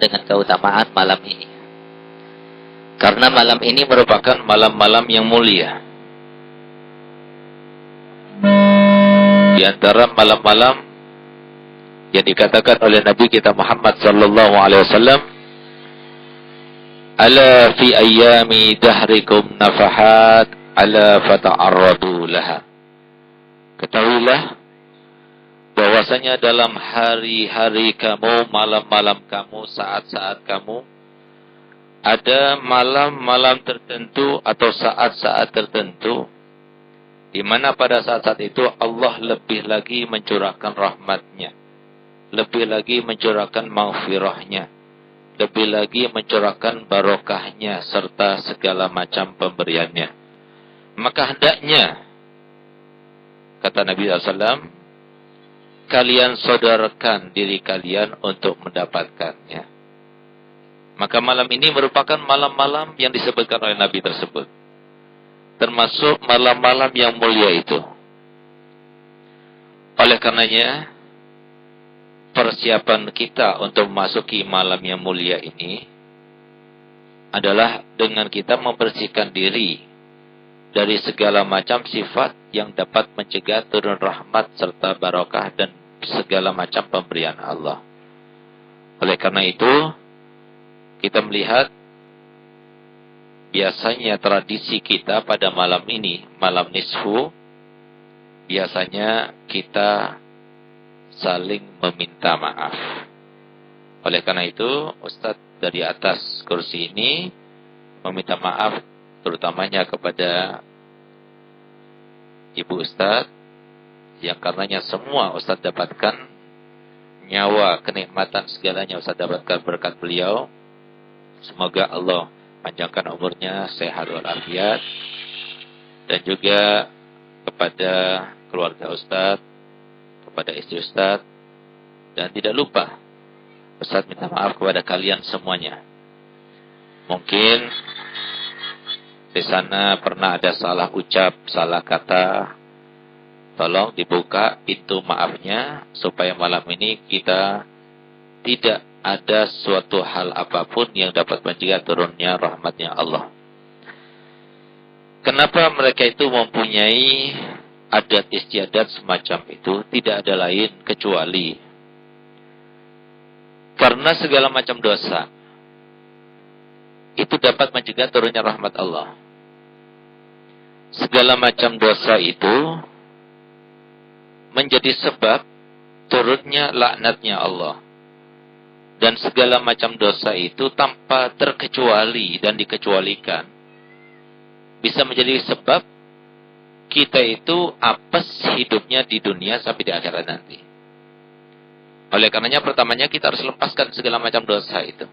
dengan keutamaan malam ini. Karena malam ini merupakan malam-malam yang mulia. Di antara malam-malam yang dikatakan oleh Nabi kita Muhammad sallallahu alaihi wasallam, "Ala fi ayyami dahrikum nafahat, ala fata'arradu laha." Ketahuilah bahwasanya dalam hari-hari kamu, malam-malam kamu, saat-saat kamu, ada malam-malam tertentu atau saat-saat tertentu di mana pada saat-saat itu Allah lebih lagi mencurahkan rahmatnya, lebih lagi mencurahkan maghfirahnya, lebih lagi mencurahkan barokahnya serta segala macam pemberiannya. Maka hendaknya, kata Nabi SAW, kalian saudarakan diri kalian untuk mendapatkannya. Maka malam ini merupakan malam-malam yang disebutkan oleh Nabi tersebut, termasuk malam-malam yang mulia itu. Oleh karenanya, persiapan kita untuk memasuki malam yang mulia ini adalah dengan kita membersihkan diri dari segala macam sifat yang dapat mencegah turun rahmat serta barokah dan segala macam pemberian Allah. Oleh karena itu, kita melihat biasanya tradisi kita pada malam ini, malam nisfu, biasanya kita saling meminta maaf. Oleh karena itu, Ustadz dari atas kursi ini meminta maaf terutamanya kepada Ibu Ustadz, yang karenanya semua Ustadz dapatkan nyawa, kenikmatan segalanya Ustadz dapatkan berkat beliau. Semoga Allah panjangkan umurnya, sehat walafiat, dan juga kepada keluarga Ustadz, kepada istri Ustadz, dan tidak lupa Ustadz minta maaf kepada kalian semuanya. Mungkin di sana pernah ada salah ucap, salah kata. Tolong dibuka pintu maafnya supaya malam ini kita tidak ada suatu hal apapun yang dapat mencegah turunnya rahmatnya Allah. Kenapa mereka itu mempunyai adat istiadat semacam itu? Tidak ada lain kecuali karena segala macam dosa itu dapat mencegah turunnya rahmat Allah. Segala macam dosa itu menjadi sebab turunnya laknatnya Allah. Dan segala macam dosa itu tanpa terkecuali dan dikecualikan bisa menjadi sebab kita itu apes hidupnya di dunia sampai di akhirat nanti. Oleh karenanya pertamanya kita harus lepaskan segala macam dosa itu.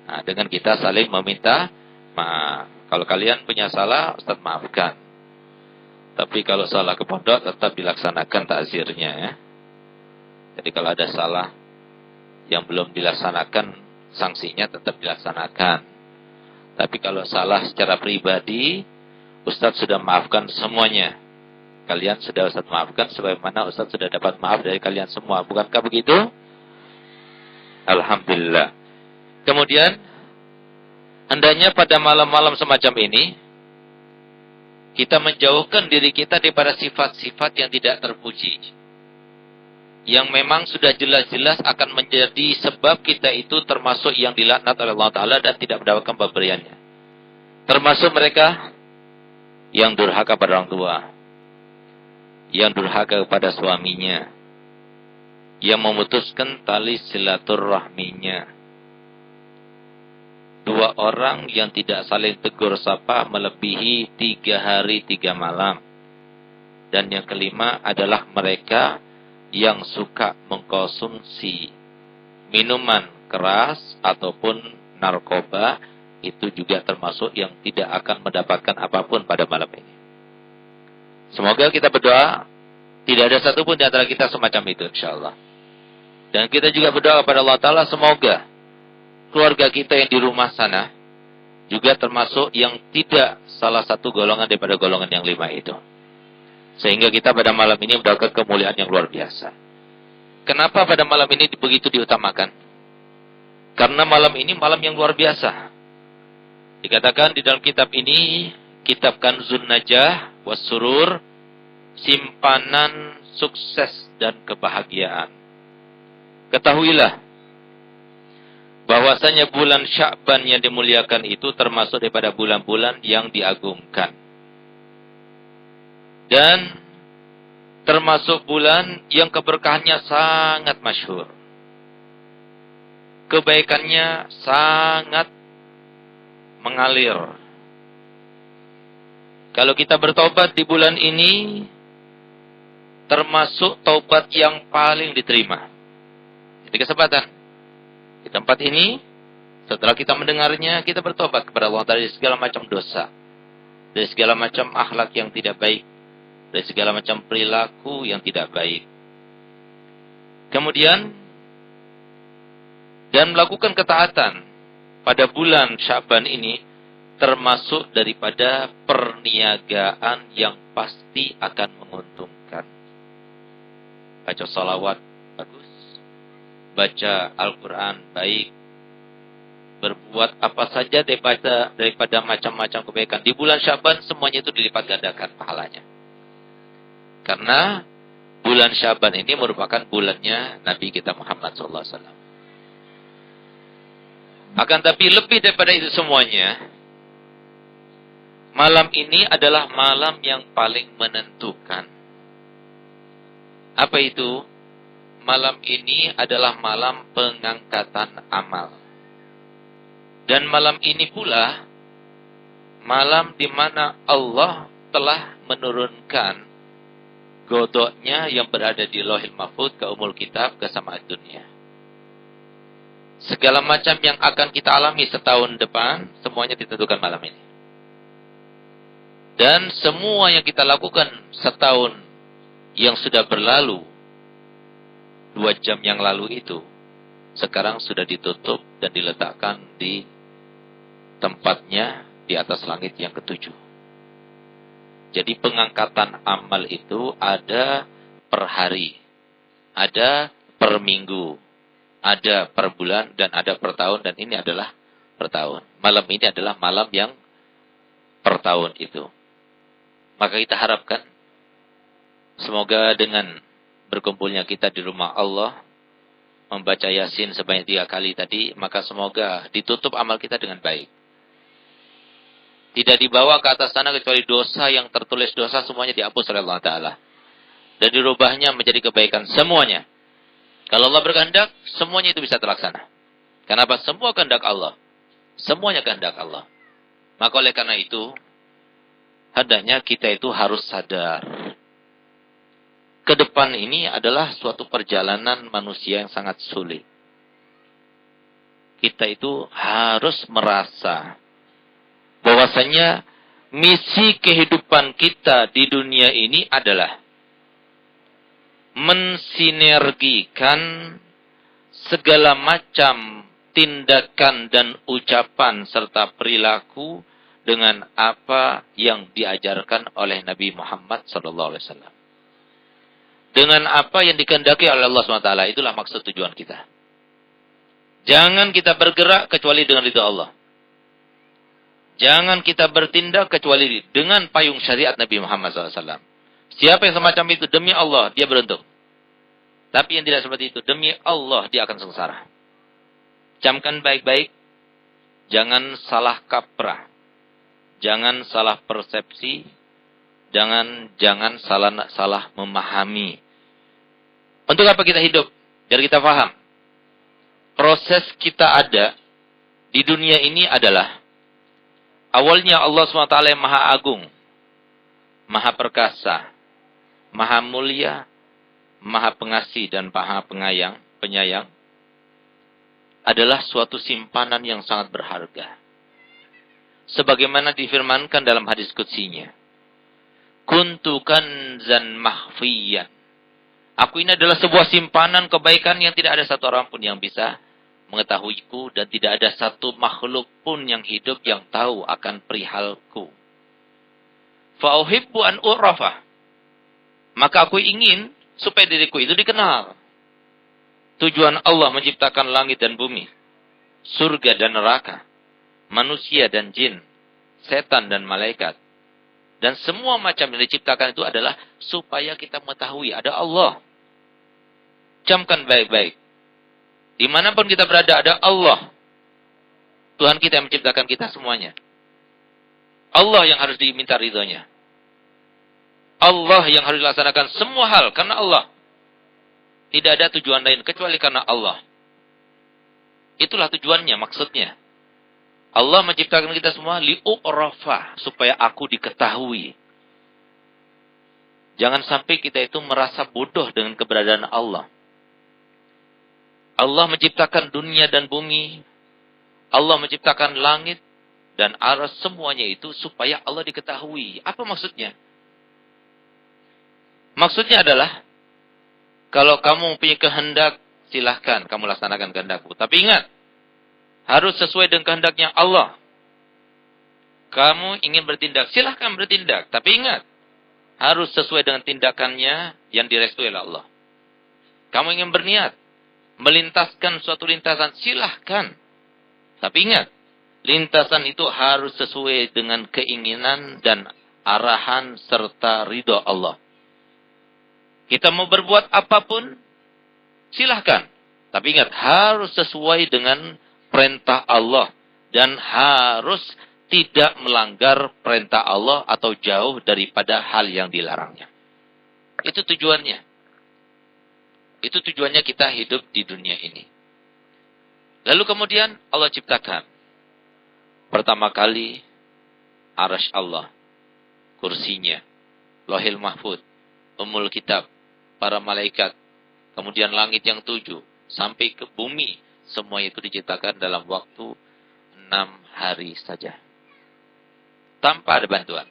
Nah, dengan kita saling meminta maaf. Kalau kalian punya salah, Ustaz maafkan. Tapi kalau salah ke pondok tetap dilaksanakan takzirnya ya. Jadi kalau ada salah yang belum dilaksanakan, sanksinya tetap dilaksanakan. Tapi kalau salah secara pribadi, Ustaz sudah maafkan semuanya. Kalian sudah Ustaz maafkan sebagaimana Ustaz sudah dapat maaf dari kalian semua. Bukankah begitu? Alhamdulillah. Kemudian, hendaknya pada malam-malam semacam ini, kita menjauhkan diri kita daripada sifat-sifat yang tidak terpuji. Yang memang sudah jelas-jelas akan menjadi sebab kita itu termasuk yang dilaknat oleh Allah Ta'ala dan tidak mendapatkan pemberiannya. Termasuk mereka yang durhaka pada orang tua, yang durhaka kepada suaminya, yang memutuskan tali silaturahminya. Dua orang yang tidak saling tegur sapa melebihi 3 hari 3 malam. Dan yang kelima adalah mereka yang suka mengkonsumsi minuman keras ataupun narkoba, itu juga termasuk yang tidak akan mendapatkan apapun pada malam ini. Semoga kita berdoa tidak ada satupun di antara kita semacam itu insyaallah. Dan kita juga berdoa kepada Allah Ta'ala semoga keluarga kita yang di rumah sana juga termasuk yang tidak salah satu golongan daripada golongan yang 5 itu. Sehingga kita pada malam ini mendapatkan kemuliaan yang luar biasa. Kenapa pada malam ini begitu diutamakan? Karena malam ini malam yang luar biasa. Dikatakan di dalam kitab ini, kitab Kanzun Najah was Surur, simpanan sukses dan kebahagiaan. Ketahuilah bahwasanya bulan Sya'ban yang dimuliakan itu termasuk daripada bulan-bulan yang diagungkan. Dan termasuk bulan yang keberkahannya sangat masyhur. Kebaikannya sangat mengalir. Kalau kita bertobat di bulan ini, termasuk taubat yang paling diterima. Jadi kesempatan. Di tempat ini, setelah kita mendengarnya, kita bertobat kepada Allah dari segala macam dosa. Dari segala macam akhlak yang tidak baik. Dari segala macam perilaku yang tidak baik. Kemudian, dan melakukan ketaatan pada bulan Sya'ban ini, termasuk daripada perniagaan yang pasti akan menguntungkan. Baca salawat, bagus. Baca Al-Quran, baik. Berbuat apa saja daripada macam-macam kebaikan. Di bulan Sya'ban semuanya itu dilipat gandakan pahalanya. Karena bulan Sya'ban ini merupakan bulannya Nabi kita Muhammad SAW. Akan tapi lebih daripada itu semuanya, malam ini adalah malam yang paling menentukan. Apa itu? Malam ini adalah malam pengangkatan amal. Dan malam ini pula, malam di mana Allah telah menurunkan godoknya yang berada di Lauhil Mahfuz ke Ummul Kitab ke Sama'ud Dunia. Segala macam yang akan kita alami setahun depan, semuanya ditentukan malam ini. Dan semua yang kita lakukan setahun yang sudah berlalu, 2 jam yang lalu itu, sekarang sudah ditutup dan diletakkan di tempatnya di atas langit yang ke-7. Jadi pengangkatan amal itu ada per hari, ada per minggu, ada per bulan, dan ada per tahun, dan ini adalah per tahun. Malam ini adalah malam yang per tahun itu. Maka kita harapkan, semoga dengan berkumpulnya kita di rumah Allah, membaca Yasin sebanyak 3 kali tadi, maka semoga ditutup amal kita dengan baik. Tidak dibawa ke atas sana kecuali dosa yang tertulis dosa semuanya dihapus oleh Allah Ta'ala. Dan dirubahnya menjadi kebaikan semuanya. Kalau Allah berkehendak, semuanya itu bisa terlaksana. Kenapa? Semua kehendak Allah. Semuanya kehendak Allah. Maka oleh karena itu, hendaknya kita itu harus sadar. Ke depan ini adalah suatu perjalanan manusia yang sangat sulit. Kita itu harus merasa bahwasanya misi kehidupan kita di dunia ini adalah mensinergikan segala macam tindakan dan ucapan serta perilaku dengan apa yang diajarkan oleh Nabi Muhammad SAW. Dengan apa yang dikehendaki oleh Allah SWT. Itulah maksud tujuan kita. Jangan kita bergerak kecuali dengan ridha Allah. Jangan kita bertindak kecuali dengan payung syariat Nabi Muhammad SAW. Siapa yang semacam itu, demi Allah, dia beruntung. Tapi yang tidak seperti itu, demi Allah, dia akan sengsara. Camkan baik-baik. Jangan salah kaprah. Jangan salah persepsi. Jangan salah memahami. Untuk apa kita hidup? Biar kita paham. Proses kita ada di dunia ini adalah awalnya Allah SWT yang maha agung, maha perkasa, maha mulia, maha pengasih dan maha penyayang, adalah suatu simpanan yang sangat berharga. Sebagaimana difirmankan dalam hadis qudsinya, kuntu kanzan mahfiyan. Aku ini adalah sebuah simpanan kebaikan yang tidak ada satu orang pun yang bisa mengetahuiku, dan tidak ada satu makhluk pun yang hidup yang tahu akan perihalku. Fa'uhibbu an u'rafa. Maka aku ingin supaya diriku itu dikenal. Tujuan Allah menciptakan langit dan bumi. surga dan neraka, manusia dan jin, setan dan malaikat, dan semua macam yang diciptakan itu adalah supaya kita mengetahui ada Allah. Camkan baik-baik. Dimanapun kita berada ada Allah. Tuhan kita yang menciptakan kita semuanya. Allah yang harus diminta ridhonya. Allah yang harus dilaksanakan semua hal karena Allah. Tidak ada tujuan lain kecuali karena Allah. Itulah tujuannya, maksudnya. Allah menciptakan kita semua li'u'rafa, supaya aku diketahui. Jangan sampai kita itu merasa bodoh dengan keberadaan Allah. Allah menciptakan dunia dan bumi. Allah menciptakan langit dan aras, semuanya itu supaya Allah diketahui. Apa maksudnya? Maksudnya adalah, kalau kamu punya kehendak, silahkan kamu laksanakan kehendakmu. Tapi ingat, harus sesuai dengan kehendaknya Allah. Kamu ingin bertindak, silahkan bertindak. Tapi ingat, harus sesuai dengan tindakannya yang direstui oleh Allah. Kamu ingin berniat, melintaskan suatu lintasan, silahkan. Tapi ingat, lintasan itu harus sesuai dengan keinginan dan arahan serta ridho Allah. Kita mau berbuat apapun, silahkan. Tapi ingat, harus sesuai dengan perintah Allah. Dan harus tidak melanggar perintah Allah atau jauh daripada hal yang dilarangnya. Itu tujuannya. Itu tujuannya kita hidup di dunia ini. Lalu kemudian Allah ciptakan. Pertama kali, arasy Allah, kursinya, Lauhil Mahfud, Ummul Kitab, para malaikat, kemudian langit yang 7, sampai ke bumi, semua itu diciptakan dalam waktu 6 hari saja. Tanpa ada bantuan.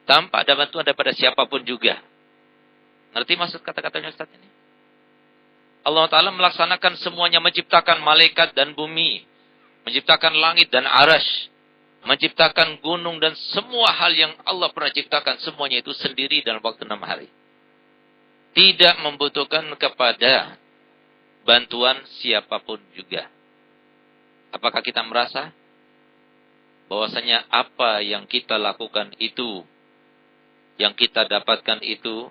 Tanpa ada bantuan daripada siapapun juga. Ngerti maksud kata-katanya Ustaz ini? Allah Ta'ala melaksanakan semuanya, menciptakan malaikat dan bumi, menciptakan langit dan arasy, menciptakan gunung dan semua hal yang Allah pernah ciptakan, semuanya itu sendiri dalam waktu 6 hari. Tidak membutuhkan kepada bantuan siapapun juga. Apakah kita merasa bahwasanya apa yang kita lakukan itu, yang kita dapatkan itu,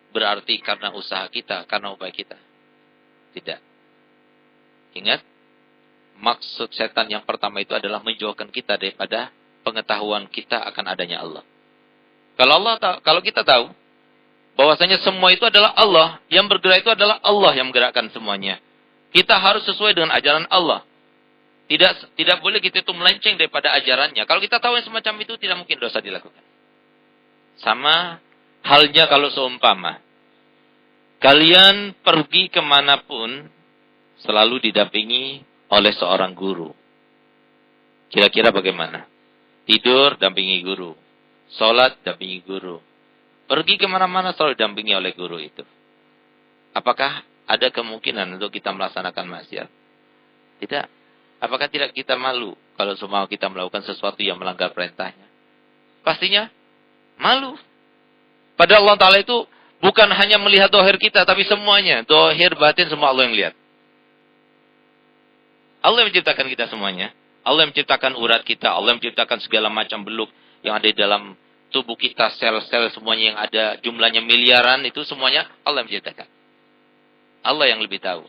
berarti karena usaha kita, karena upaya kita? Tidak. Ingat, maksud setan yang pertama itu adalah menjauhkan kita daripada pengetahuan kita akan adanya Allah. Kalau kita tahu bahwasanya semua itu adalah Allah, yang bergerak itu adalah Allah yang menggerakkan semuanya. Kita harus sesuai dengan ajaran Allah. Tidak boleh kita itu melenceng daripada ajarannya. Kalau kita tahu yang semacam itu, tidak mungkin dosa dilakukan. Sama halnya kalau seumpama kalian pergi kemanapun, selalu didampingi oleh seorang guru. Kira-kira bagaimana? Tidur, dampingi guru. Sholat, dampingi guru. Pergi kemana-mana, selalu didampingi oleh guru itu. Apakah ada kemungkinan untuk kita melaksanakan maksiat? Tidak. Apakah tidak kita malu kalau semua kita melakukan sesuatu yang melanggar perintahnya? Pastinya malu. Padahal Allah Ta'ala itu bukan hanya melihat dohir kita, tapi semuanya. Dohir, batin, semua Allah yang lihat. Allah yang menciptakan kita semuanya. Allah yang menciptakan urat kita. Allah yang menciptakan segala macam beluk yang ada di dalam tubuh kita. Sel-sel semuanya yang ada jumlahnya miliaran. Itu semuanya Allah yang menciptakan. Allah yang lebih tahu.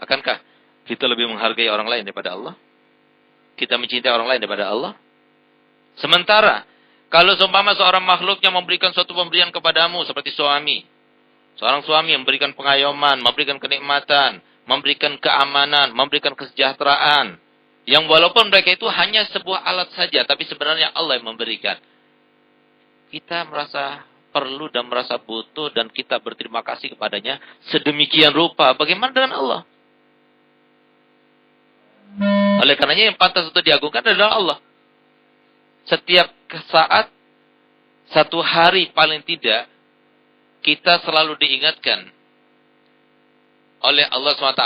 Akankah kita lebih menghargai orang lain daripada Allah? Kita mencintai orang lain daripada Allah? Sementara kalau seumpama seorang makhluk yang memberikan suatu pemberian kepadamu seperti suami. Seorang suami yang memberikan pengayoman, memberikan kenikmatan, memberikan keamanan, memberikan kesejahteraan. Yang walaupun mereka itu hanya sebuah alat saja, tapi sebenarnya Allah yang memberikan. Kita merasa perlu dan merasa butuh dan kita berterima kasih kepadanya sedemikian rupa. Bagaimana dengan Allah? Oleh karenanya yang pantas untuk diagungkan adalah Allah. Setiap saat, satu hari paling tidak, kita selalu diingatkan oleh Allah SWT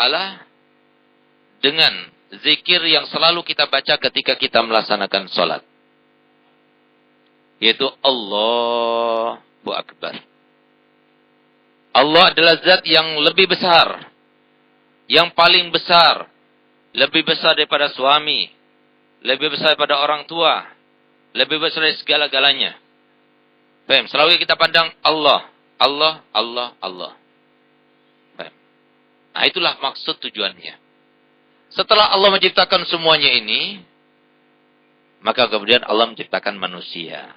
dengan zikir yang selalu kita baca ketika kita melaksanakan sholat. Yaitu Allahu Akbar. Allah adalah zat yang lebih besar, yang paling besar, lebih besar daripada suami, lebih besar daripada orang tua, lebih besar dari segala-galanya. Paham? Selalu kita pandang Allah, Allah, Allah, Allah. Paham? Nah, itulah maksud tujuannya. Setelah Allah menciptakan semuanya ini, maka kemudian Allah menciptakan manusia.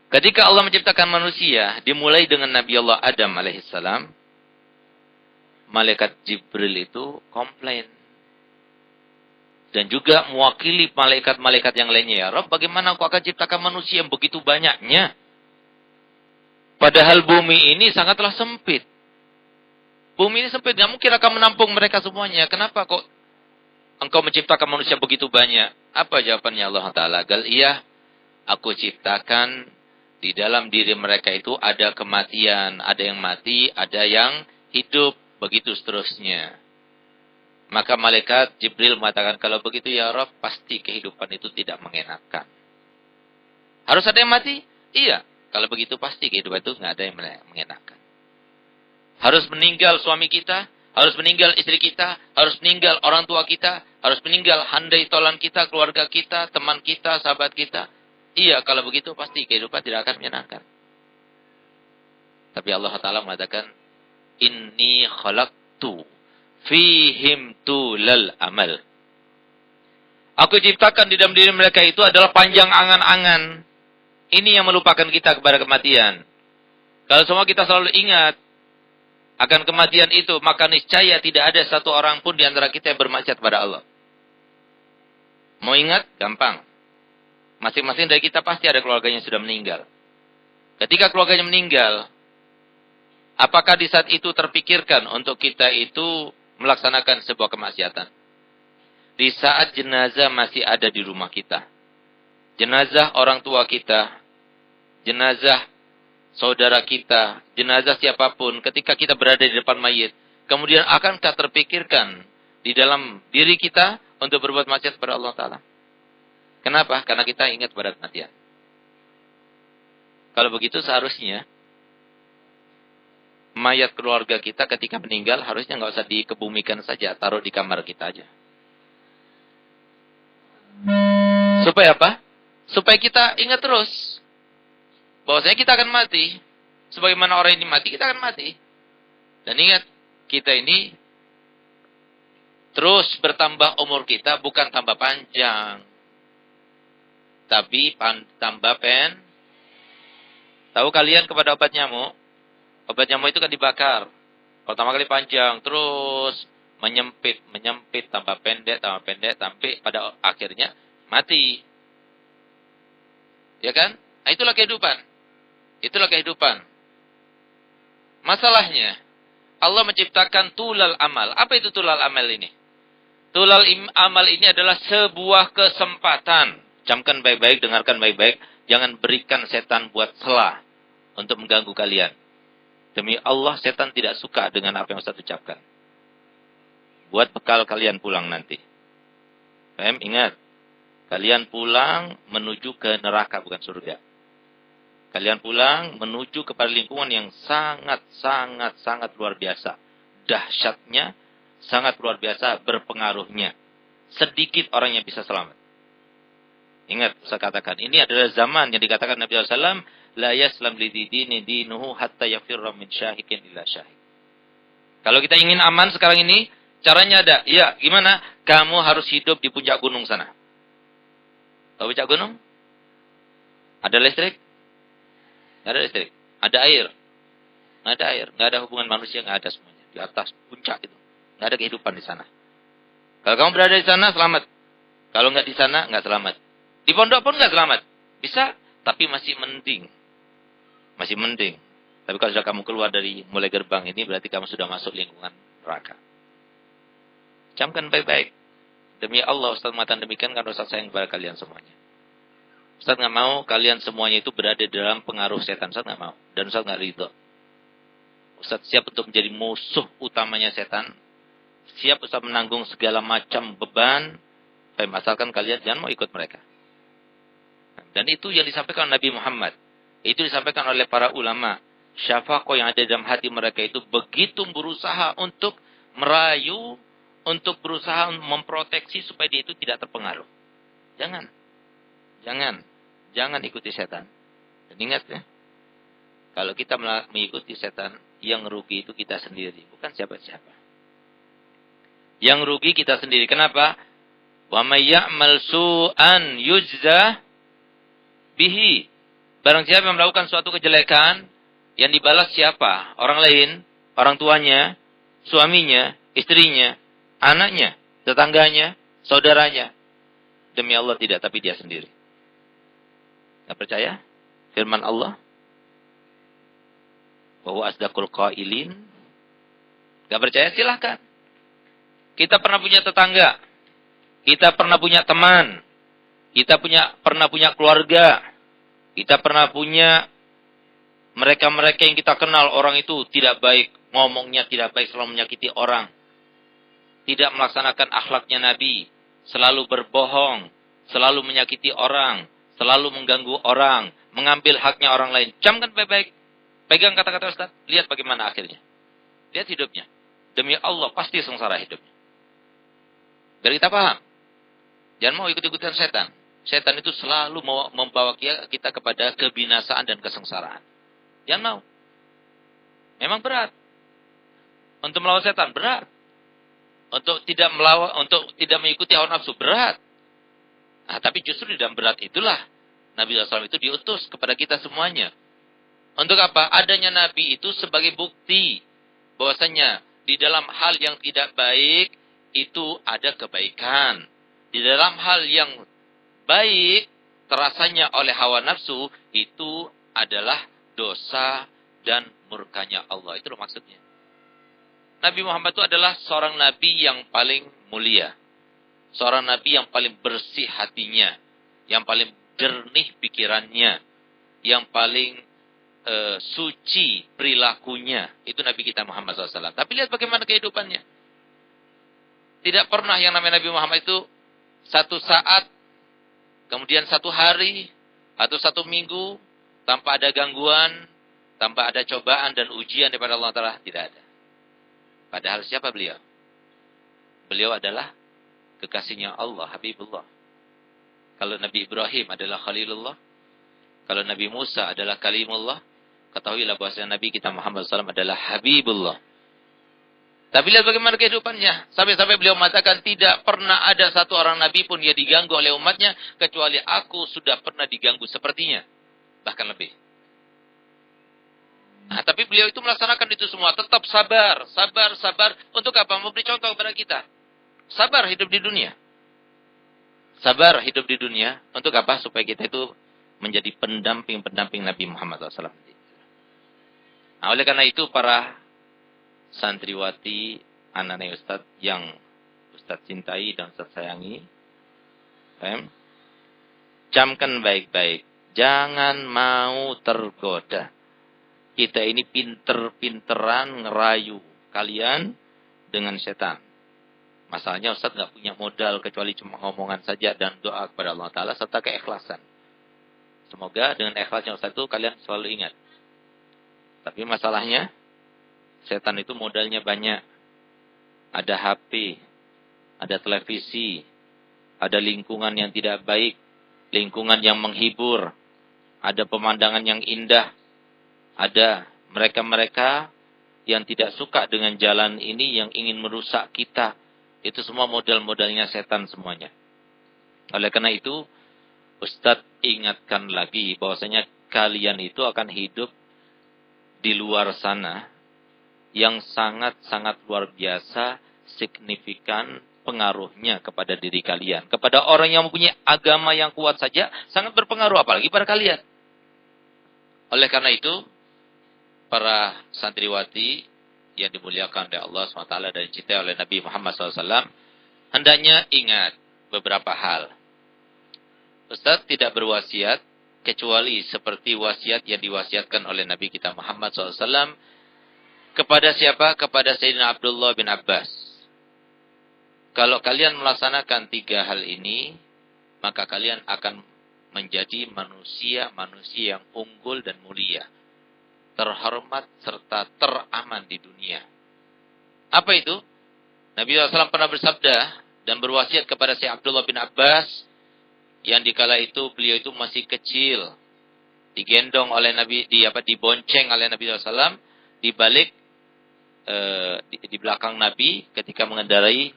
Ketika Allah menciptakan manusia, dimulai dengan Nabi Allah Adam alaihissalam, malaikat Jibril itu komplain. Dan juga mewakili malaikat-malaikat yang lainnya. Ya Rabb, bagaimana Engkau akan ciptakan manusia yang begitu banyaknya? Padahal bumi ini sangatlah sempit. Bumi ini sempit, nggak mungkin akan menampung mereka semuanya. Kenapa kok Engkau menciptakan manusia begitu banyak? Apa jawabannya Allah Ta'ala? Gal iya, aku ciptakan di dalam diri mereka itu ada kematian. Ada yang mati, ada yang hidup. Begitu seterusnya. Maka malaikat Jibril mengatakan, kalau begitu ya Rabb, pasti kehidupan itu tidak mengenakan. Harus ada yang mati? Iya. Kalau begitu pasti kehidupan itu nggak ada yang mengenakan. Harus meninggal suami kita, harus meninggal istri kita, harus meninggal orang tua kita, harus meninggal handai tolan kita, keluarga kita, teman kita, sahabat kita. Iya, kalau begitu pasti kehidupan tidak akan menyenangkan. Tapi Allah Ta'ala mengatakan, Inni khalaqtu fihim tulal amal. Aku ciptakan di dalam diri mereka itu adalah panjang angan-angan. Ini yang melupakan kita kepada kematian. Kalau semua kita selalu ingat akan kematian itu, maka niscaya tidak ada satu orang pun di antara kita yang bermaksiat pada Allah. Mau ingat? Gampang. Masing-masing dari kita pasti ada keluarganya yang sudah meninggal. Ketika keluarganya meninggal, apakah di saat itu terpikirkan untuk kita itu melaksanakan sebuah kemaksiatan? Di saat jenazah masih ada di rumah kita. Jenazah orang tua kita, jenazah saudara kita, jenazah siapapun, ketika kita berada di depan mayit, kemudian akankah terpikirkan di dalam diri kita untuk berbuat maksiat kepada Allah Ta'ala? Kenapa? Karena kita ingat pada kematian. Kalau begitu seharusnya mayat keluarga kita ketika meninggal harusnya nggak usah dikebumikan saja, taruh di kamar kita aja. Supaya apa? Supaya kita ingat terus bahwasanya kita akan mati. Sebagaimana orang ini mati, kita akan mati. Dan ingat, kita ini terus bertambah umur kita, bukan tambah panjang, tapi tambah Tahu kalian kepada obat nyamuk? Obat nyamuk itu kan dibakar. Pertama kali panjang, terus menyempit, tambah pendek, sampai pada akhirnya mati. Ya kan? Nah, itulah kehidupan. Itulah kehidupan. Masalahnya, Allah menciptakan tulal amal. Apa itu tulal amal ini? Tulal amal ini adalah sebuah kesempatan. Camkan baik-baik, dengarkan baik-baik. Jangan berikan setan buat celah untuk mengganggu kalian. Demi Allah, setan tidak suka dengan apa yang Ustaz ucapkan. Buat bekal kalian pulang nanti. Paham? Ingat. Kalian pulang menuju ke neraka, bukan surga. Kalian pulang menuju kepada lingkungan yang sangat luar biasa. Dahsyatnya, sangat luar biasa berpengaruhnya. Sedikit orang yang bisa selamat. Ingat, saya katakan, ini adalah zaman yang dikatakan Nabi SAW, la yaslam li dini dinuhu hatta yafirra min syahikin ila syahik. Kalau kita ingin aman sekarang ini, caranya ada. Ya, gimana? Kamu harus hidup di puncak gunung sana. Tahu puncak gunung? Ada listrik? Nggak ada listrik. Ada air? Nggak ada air. Nggak ada hubungan manusia, nggak ada semuanya. Di atas puncak itu. Nggak ada kehidupan di sana. Kalau kamu berada di sana, selamat. Kalau nggak di sana, nggak selamat. Di pondok pun nggak selamat. Bisa, tapi masih mending. Masih mending. Tapi kalau sudah kamu keluar dari mulai gerbang ini, berarti kamu sudah masuk lingkungan neraka. Camkan baik-baik. Demi Allah, Ustaz mengatakan demikian karena Ustaz sayang kepada kalian semuanya. Ustaz nggak mau kalian semuanya itu berada dalam pengaruh setan. Ustaz nggak mau. Dan Ustaz nggak ridho. Ustaz siap untuk menjadi musuh utamanya setan. Siap Ustaz menanggung segala macam beban. Asalkan kalian jangan mau ikut mereka. Dan itu yang disampaikan Nabi Muhammad. Itu disampaikan oleh para ulama. Syafaqah yang ada dalam hati mereka itu begitu berusaha untuk merayu, untuk berusaha memproteksi supaya dia itu tidak terpengaruh. Jangan. Jangan ikuti setan. Dan ingat ya, kalau kita mengikuti setan, yang rugi itu kita sendiri, bukan siapa-siapa. Yang rugi kita sendiri. Kenapa? Wa may ya'mal su'an yujza bihi. Barang siapa yang melakukan suatu kejelekan, yang dibalas siapa? Orang lain, orang tuanya, suaminya, istrinya, anaknya, tetangganya, saudaranya. Demi Allah tidak, tapi dia sendiri. Tidak percaya? Firman Allah. Wa asdaqul qailin. Tidak percaya? Silahkan. Kita pernah punya tetangga. Kita pernah punya teman. Kita pernah punya keluarga. Kita pernah punya mereka-mereka yang kita kenal. Orang itu tidak baik. Ngomongnya tidak baik, selalu menyakiti orang. Tidak melaksanakan akhlaknya Nabi. Selalu berbohong. Selalu menyakiti orang. Selalu mengganggu orang. Mengambil haknya orang lain. Camkan baik-baik. Pegang kata-kata Ustaz. Lihat bagaimana akhirnya. Lihat hidupnya. Demi Allah pasti sengsara hidupnya. Biar kita paham. Jangan mau ikut-ikutan setan. Setan itu selalu mau membawa kita kepada kebinasaan dan kesengsaraan. Jangan mau. Memang berat. Untuk melawan setan berat. Untuk tidak mengikuti hawa nafsu berat. Nah, tapi justru di dalam berat itulah Nabi SAW itu diutus kepada kita semuanya. Untuk apa? Adanya Nabi itu sebagai bukti bahwasanya di dalam hal yang tidak baik itu ada kebaikan. Di dalam hal yang baik terasanya oleh hawa nafsu itu adalah dosa dan murkanya Allah. Itu maksudnya. Nabi Muhammad itu adalah seorang nabi yang paling mulia. Seorang nabi yang paling bersih hatinya, yang paling jernih pikirannya, yang paling suci perilakunya. Itu Nabi kita Muhammad SAW. Tapi lihat bagaimana kehidupannya. Tidak pernah yang namanya Nabi Muhammad itu satu saat, kemudian satu hari, atau satu minggu, tanpa ada gangguan, tanpa ada cobaan dan ujian daripada Allah Ta'ala. Tidak ada. Padahal siapa beliau? Beliau adalah kekasihnya Allah, Habibullah. Kalau Nabi Ibrahim adalah Khalilullah, kalau Nabi Musa adalah Kalimullah, ketahuilah bahwasanya Nabi kita Muhammad SAW adalah Habibullah. Tapi lihat bagaimana kehidupannya. Sampai-sampai beliau mengatakan tidak pernah ada satu orang Nabi pun yang diganggu oleh umatnya, kecuali aku sudah pernah diganggu sepertinya. Bahkan lebih. Nah, tapi beliau itu melaksanakan itu semua. Tetap sabar. Untuk apa? Memberi contoh kepada kita. Sabar hidup di dunia. Sabar hidup di dunia. Untuk apa? Supaya kita itu menjadi pendamping Nabi Muhammad SAW. Nah, oleh karena itu para santriwati, anak-anak Ustaz yang Ustaz cintai dan Ustaz sayangi, camkan baik-baik. Jangan mau tergoda. Kita ini pinter-pinteran ngerayu kalian dengan setan. Masalahnya Ustaz nggak punya modal kecuali cuma ngomongan saja dan doa kepada Allah Ta'ala serta keikhlasan. Semoga dengan ikhlasnya Ustaz itu kalian selalu ingat. Tapi masalahnya setan itu modalnya banyak. Ada HP, ada televisi, ada lingkungan yang tidak baik, lingkungan yang menghibur, ada pemandangan yang indah, ada mereka-mereka yang tidak suka dengan jalan ini yang ingin merusak kita. Itu semua modal-modalnya setan semuanya. Oleh karena itu, Ustadz ingatkan lagi bahwasanya kalian itu akan hidup di luar sana yang sangat-sangat luar biasa, signifikan pengaruhnya kepada diri kalian. Kepada orang yang mempunyai agama yang kuat saja, sangat berpengaruh, apalagi pada kalian. Oleh karena itu, para santriwati yang dimuliakan oleh Allah SWT dan dicintai oleh Nabi Muhammad SAW, hendaknya ingat beberapa hal. Ustaz tidak berwasiat, kecuali seperti wasiat yang diwasiatkan oleh Nabi kita Muhammad SAW, kepada siapa? Kepada Sayyidina Abdullah bin Abbas. Kalau kalian melaksanakan 3 hal ini, maka kalian akan menjadi manusia yang unggul dan mulia. Terhormat serta teraman di dunia. Apa itu? Nabi SAW pernah bersabda dan berwasiat kepada Syekh Abdullah bin Abbas yang dikala itu beliau itu masih kecil, digendong oleh Nabi, dibonceng oleh Nabi SAW di balik di belakang Nabi ketika mengendarai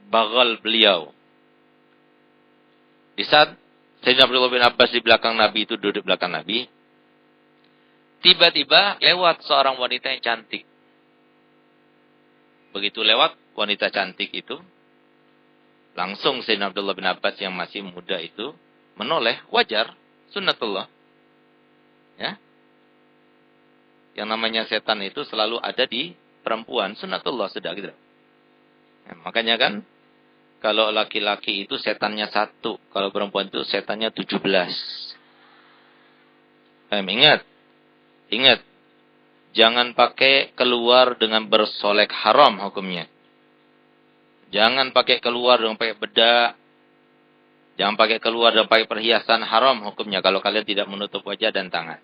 bagal beliau. Di saat Sayyidina Abdullah bin Abbas di belakang Nabi itu duduk di belakang Nabi, tiba-tiba lewat seorang wanita yang cantik. Begitu lewat wanita cantik itu, langsung Sayyidina Abdullah bin Abbas yang masih muda itu menoleh, wajar, sunnatullah. Ya. Yang namanya setan itu selalu ada di perempuan, sunnatullah sudah gitu. Ya, makanya kan kalau laki-laki itu setannya 1, kalau perempuan itu setannya 17. Ingat, jangan pakai keluar dengan bersolek, haram hukumnya. Jangan pakai keluar dengan pakai bedak. Jangan pakai keluar dengan pakai perhiasan, haram hukumnya kalau kalian tidak menutup wajah dan tangan.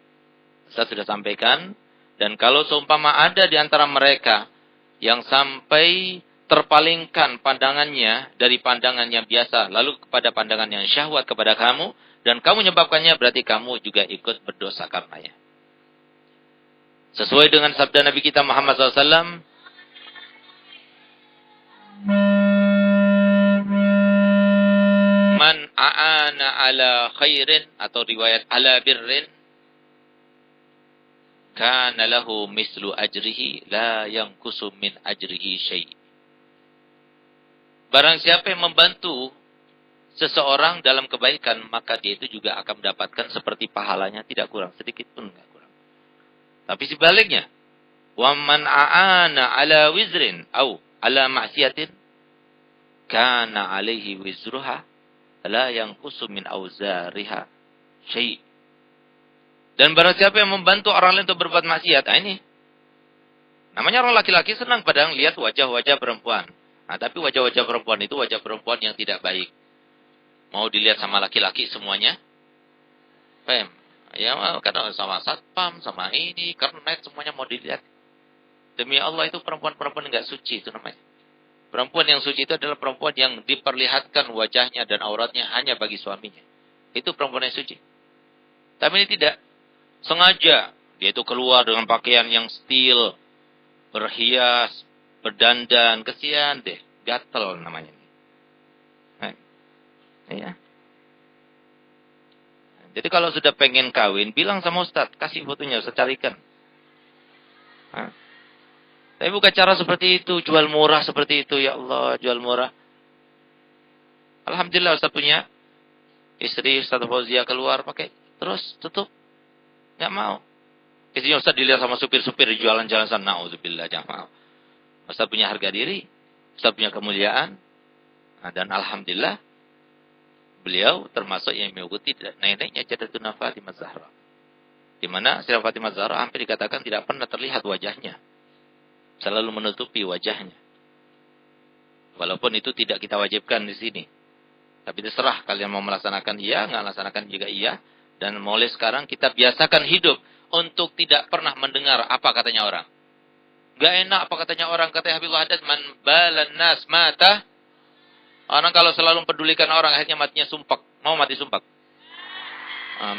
Saya sudah sampaikan. Dan kalau seumpama ada di antara mereka yang sampai terpalingkan pandangannya dari pandangan yang biasa lalu kepada pandangan yang syahwat kepada kamu dan kamu menyebabkannya, berarti kamu juga ikut berdosa karenanya. Sesuai dengan sabda Nabi kita Muhammad SAW, man a'ana ala khairin, atau riwayat ala birrin, kana lahu mislu ajrihi la yanqusu min ajrihi syai'. Barang siapa yang membantu seseorang dalam kebaikan, maka dia itu juga akan mendapatkan seperti pahalanya, tidak kurang, sedikit pun enggak kurang. Tapi sebaliknya, wa man a'ana ala wizrin au ala ma'siyatin kana alaihi wizruha la yanqusu min auzariha syai'. Dan barang siapa yang membantu orang lain untuk berbuat maksiat, ini namanya orang laki-laki senang pada lihat wajah-wajah perempuan. Nah, tapi wajah-wajah perempuan itu wajah perempuan yang tidak baik. Mau dilihat sama laki-laki semuanya? Paham? Ya, kadang sama satpam, sama ini, kernet, semuanya mau dilihat. Demi Allah itu perempuan-perempuan yang enggak suci itu namanya. Perempuan yang suci itu adalah perempuan yang diperlihatkan wajahnya dan auratnya hanya bagi suaminya. Itu perempuan yang suci. Tapi ini tidak. Sengaja dia itu keluar dengan pakaian yang stil, berhias, berdandan, kesian deh, gatel namanya. Ya. Jadi kalau sudah pengen kawin, bilang sama Ustaz, kasih fotonya, Ustaz carikan. Tapi bukan cara seperti itu, jual murah seperti itu, ya Allah, jual murah. Alhamdulillah Ustaz punya istri, Ustaz Fauzia keluar pakai, terus tutup. Nggak mau. Istrinya Ustaz dilihat sama supir-supir di jalan-jalan sana. Na'udzubillah, jangan mau. Ustaz punya harga diri. Ustaz punya kemuliaan. Nah, dan Alhamdulillah, beliau termasuk yang mengikuti neneknya Sayyidatuna Fatimah Zahra. Di mana Sayyidatuna Fatimah Zahra hampir dikatakan tidak pernah terlihat wajahnya. Selalu menutupi wajahnya. Walaupun itu tidak kita wajibkan di sini. Tapi terserah kalian mau melaksanakan iya, nggak melaksanakan juga iya. Dan mulai sekarang kita biasakan hidup untuk tidak pernah mendengar apa katanya orang. Gak enak apa katanya orang. Kata Habibullah Haddad, man balan nas mata. Orang kalau selalu mempedulikan orang, akhirnya matinya sumpak. Mau mati sumpak?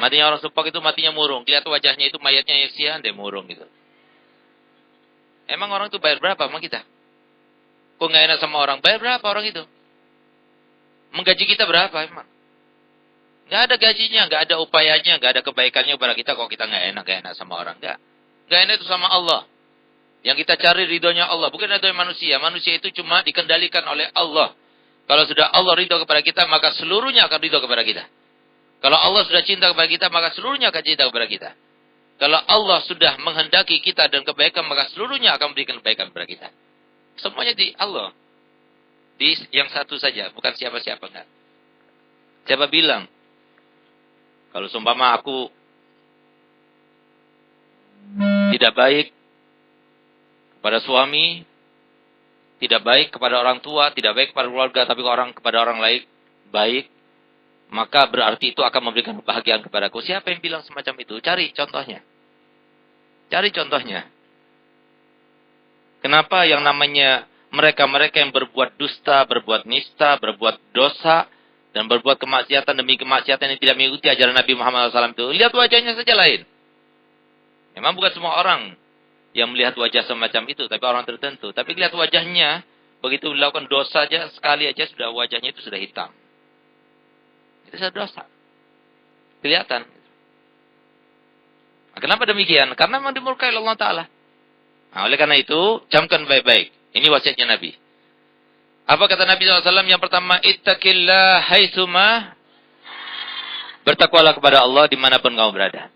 Matinya orang sumpak itu matinya murung. Lihat wajahnya itu mayatnya isian deh murung gitu. Emang orang itu bayar berapa sama kita? Kok gak enak sama orang? Bayar berapa orang itu? Menggaji kita berapa emang? Gak ada gajinya, gak ada upayanya, gak ada kebaikannya kepada kita kalau kita gak enak sama orang. Gak enak itu sama Allah. Yang kita cari ridhonya Allah, bukan ridho manusia. Manusia itu cuma dikendalikan oleh Allah. Kalau sudah Allah ridho kepada kita, maka seluruhnya akan ridho kepada kita. Kalau Allah sudah cinta kepada kita, maka seluruhnya akan cinta kepada kita. Kalau Allah sudah menghendaki kita dan kebaikan, maka seluruhnya akan memberikan kebaikan kepada kita. Semuanya di Allah. Di yang satu saja, bukan siapa-siapa. Enggak. Siapa bilang? Kalau seumpama aku tidak baik kepada suami, tidak baik kepada orang tua, tidak baik kepada keluarga, tapi kepada orang lain baik, maka berarti itu akan memberikan kebahagiaan kepadaku. Siapa yang bilang semacam itu? Cari contohnya. Cari contohnya. Kenapa yang namanya mereka-mereka yang berbuat dusta, berbuat nista, berbuat dosa, dan berbuat kemaksiatan demi kemaksiatan yang tidak mengikuti ajaran Nabi Muhammad SAW itu, lihat wajahnya saja lain. Memang bukan semua orang yang melihat wajah semacam itu, tapi orang tertentu. Tapi lihat wajahnya, begitu melakukan dosa aja, sekali aja sudah wajahnya itu sudah hitam. Itu sudah dosa. Kelihatan. Nah, kenapa demikian? Karena memang dimurkai Allah Ta'ala. Nah, oleh karena itu, camkan baik-baik. Ini wasiatnya Nabi. Apa kata Nabi SAW? Yang pertama, ittaqillah haitsuma. Bertakwalah kepada Allah dimanapun kamu berada.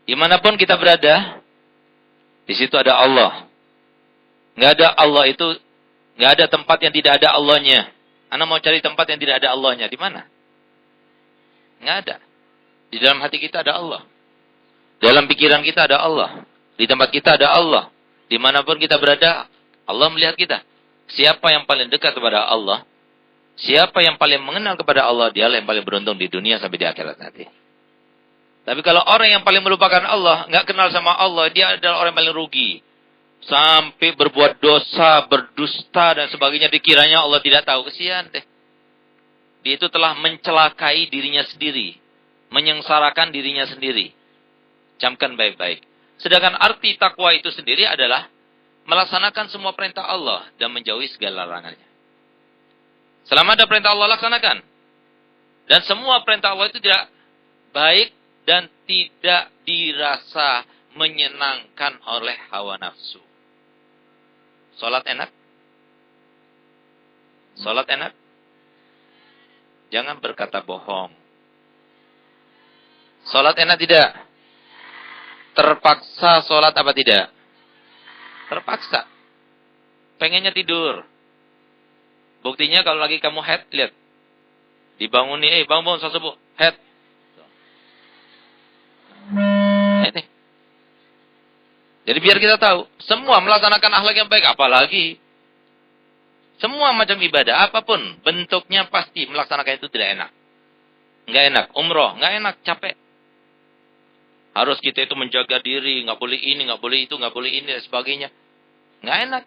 Dimanapun kita berada, di situ ada Allah. Nggak ada Allah itu, nggak ada tempat yang tidak ada Allahnya. Anda mau cari tempat yang tidak ada Allahnya, di mana? Nggak ada. Di dalam hati kita ada Allah. Dalam pikiran kita ada Allah. Di tempat kita ada Allah. Dimanapun kita berada, Allah melihat kita. Siapa yang paling dekat kepada Allah, siapa yang paling mengenal kepada Allah, dialah yang paling beruntung di dunia sampai di akhirat nanti. Tapi kalau orang yang paling melupakan Allah, nggak kenal sama Allah, dia adalah orang yang paling rugi. Sampai berbuat dosa, berdusta, dan sebagainya, dikiranya Allah tidak tahu. Kesian deh. Dia itu telah mencelakai dirinya sendiri. Menyengsarakan dirinya sendiri. Camkan baik-baik. Sedangkan arti takwa itu sendiri adalah melaksanakan semua perintah Allah dan menjauhi segala larangannya. Selama ada perintah Allah, laksanakan. Dan semua perintah Allah itu tidak baik dan tidak dirasa menyenangkan oleh hawa nafsu. Salat enak? Salat enak? Jangan berkata bohong. Salat enak tidak? Terpaksa sholat apa tidak? Terpaksa. Pengennya tidur. Buktinya kalau lagi kamu head, lihat. Dibanguni, bangun subuh, head. Ini. Jadi biar kita tahu, semua melaksanakan akhlak yang baik, apalagi semua macam ibadah, apapun bentuknya pasti melaksanakan itu tidak enak. Nggak enak, umroh, nggak enak, capek. Harus kita itu menjaga diri, nggak boleh ini, nggak boleh itu, nggak boleh ini, dan sebagainya. Nggak enak.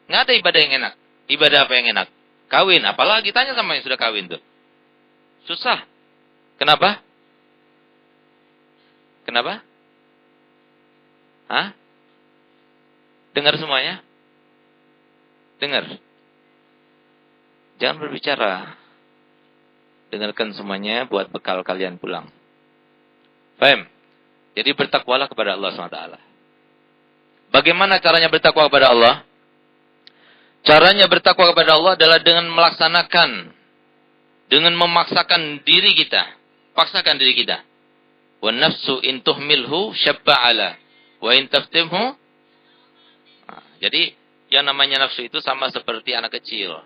Nggak ada ibadah yang enak. Ibadah apa yang enak? Kawin, apalagi tanya sama yang sudah kawin tuh. Susah. Kenapa? Kenapa? Hah? Dengar semuanya? Dengar. Jangan berbicara. Dengarkan semuanya buat bekal kalian pulang. Paham? Jadi bertakwalah kepada Allah SWT. Bagaimana caranya bertakwa kepada Allah? Caranya bertakwa kepada Allah adalah dengan melaksanakan, dengan memaksakan diri kita. Paksakan diri kita. Wa nafsu in tuhmilhu syabba'ala. Wa in taftimhu. Jadi yang namanya nafsu itu sama seperti anak kecil.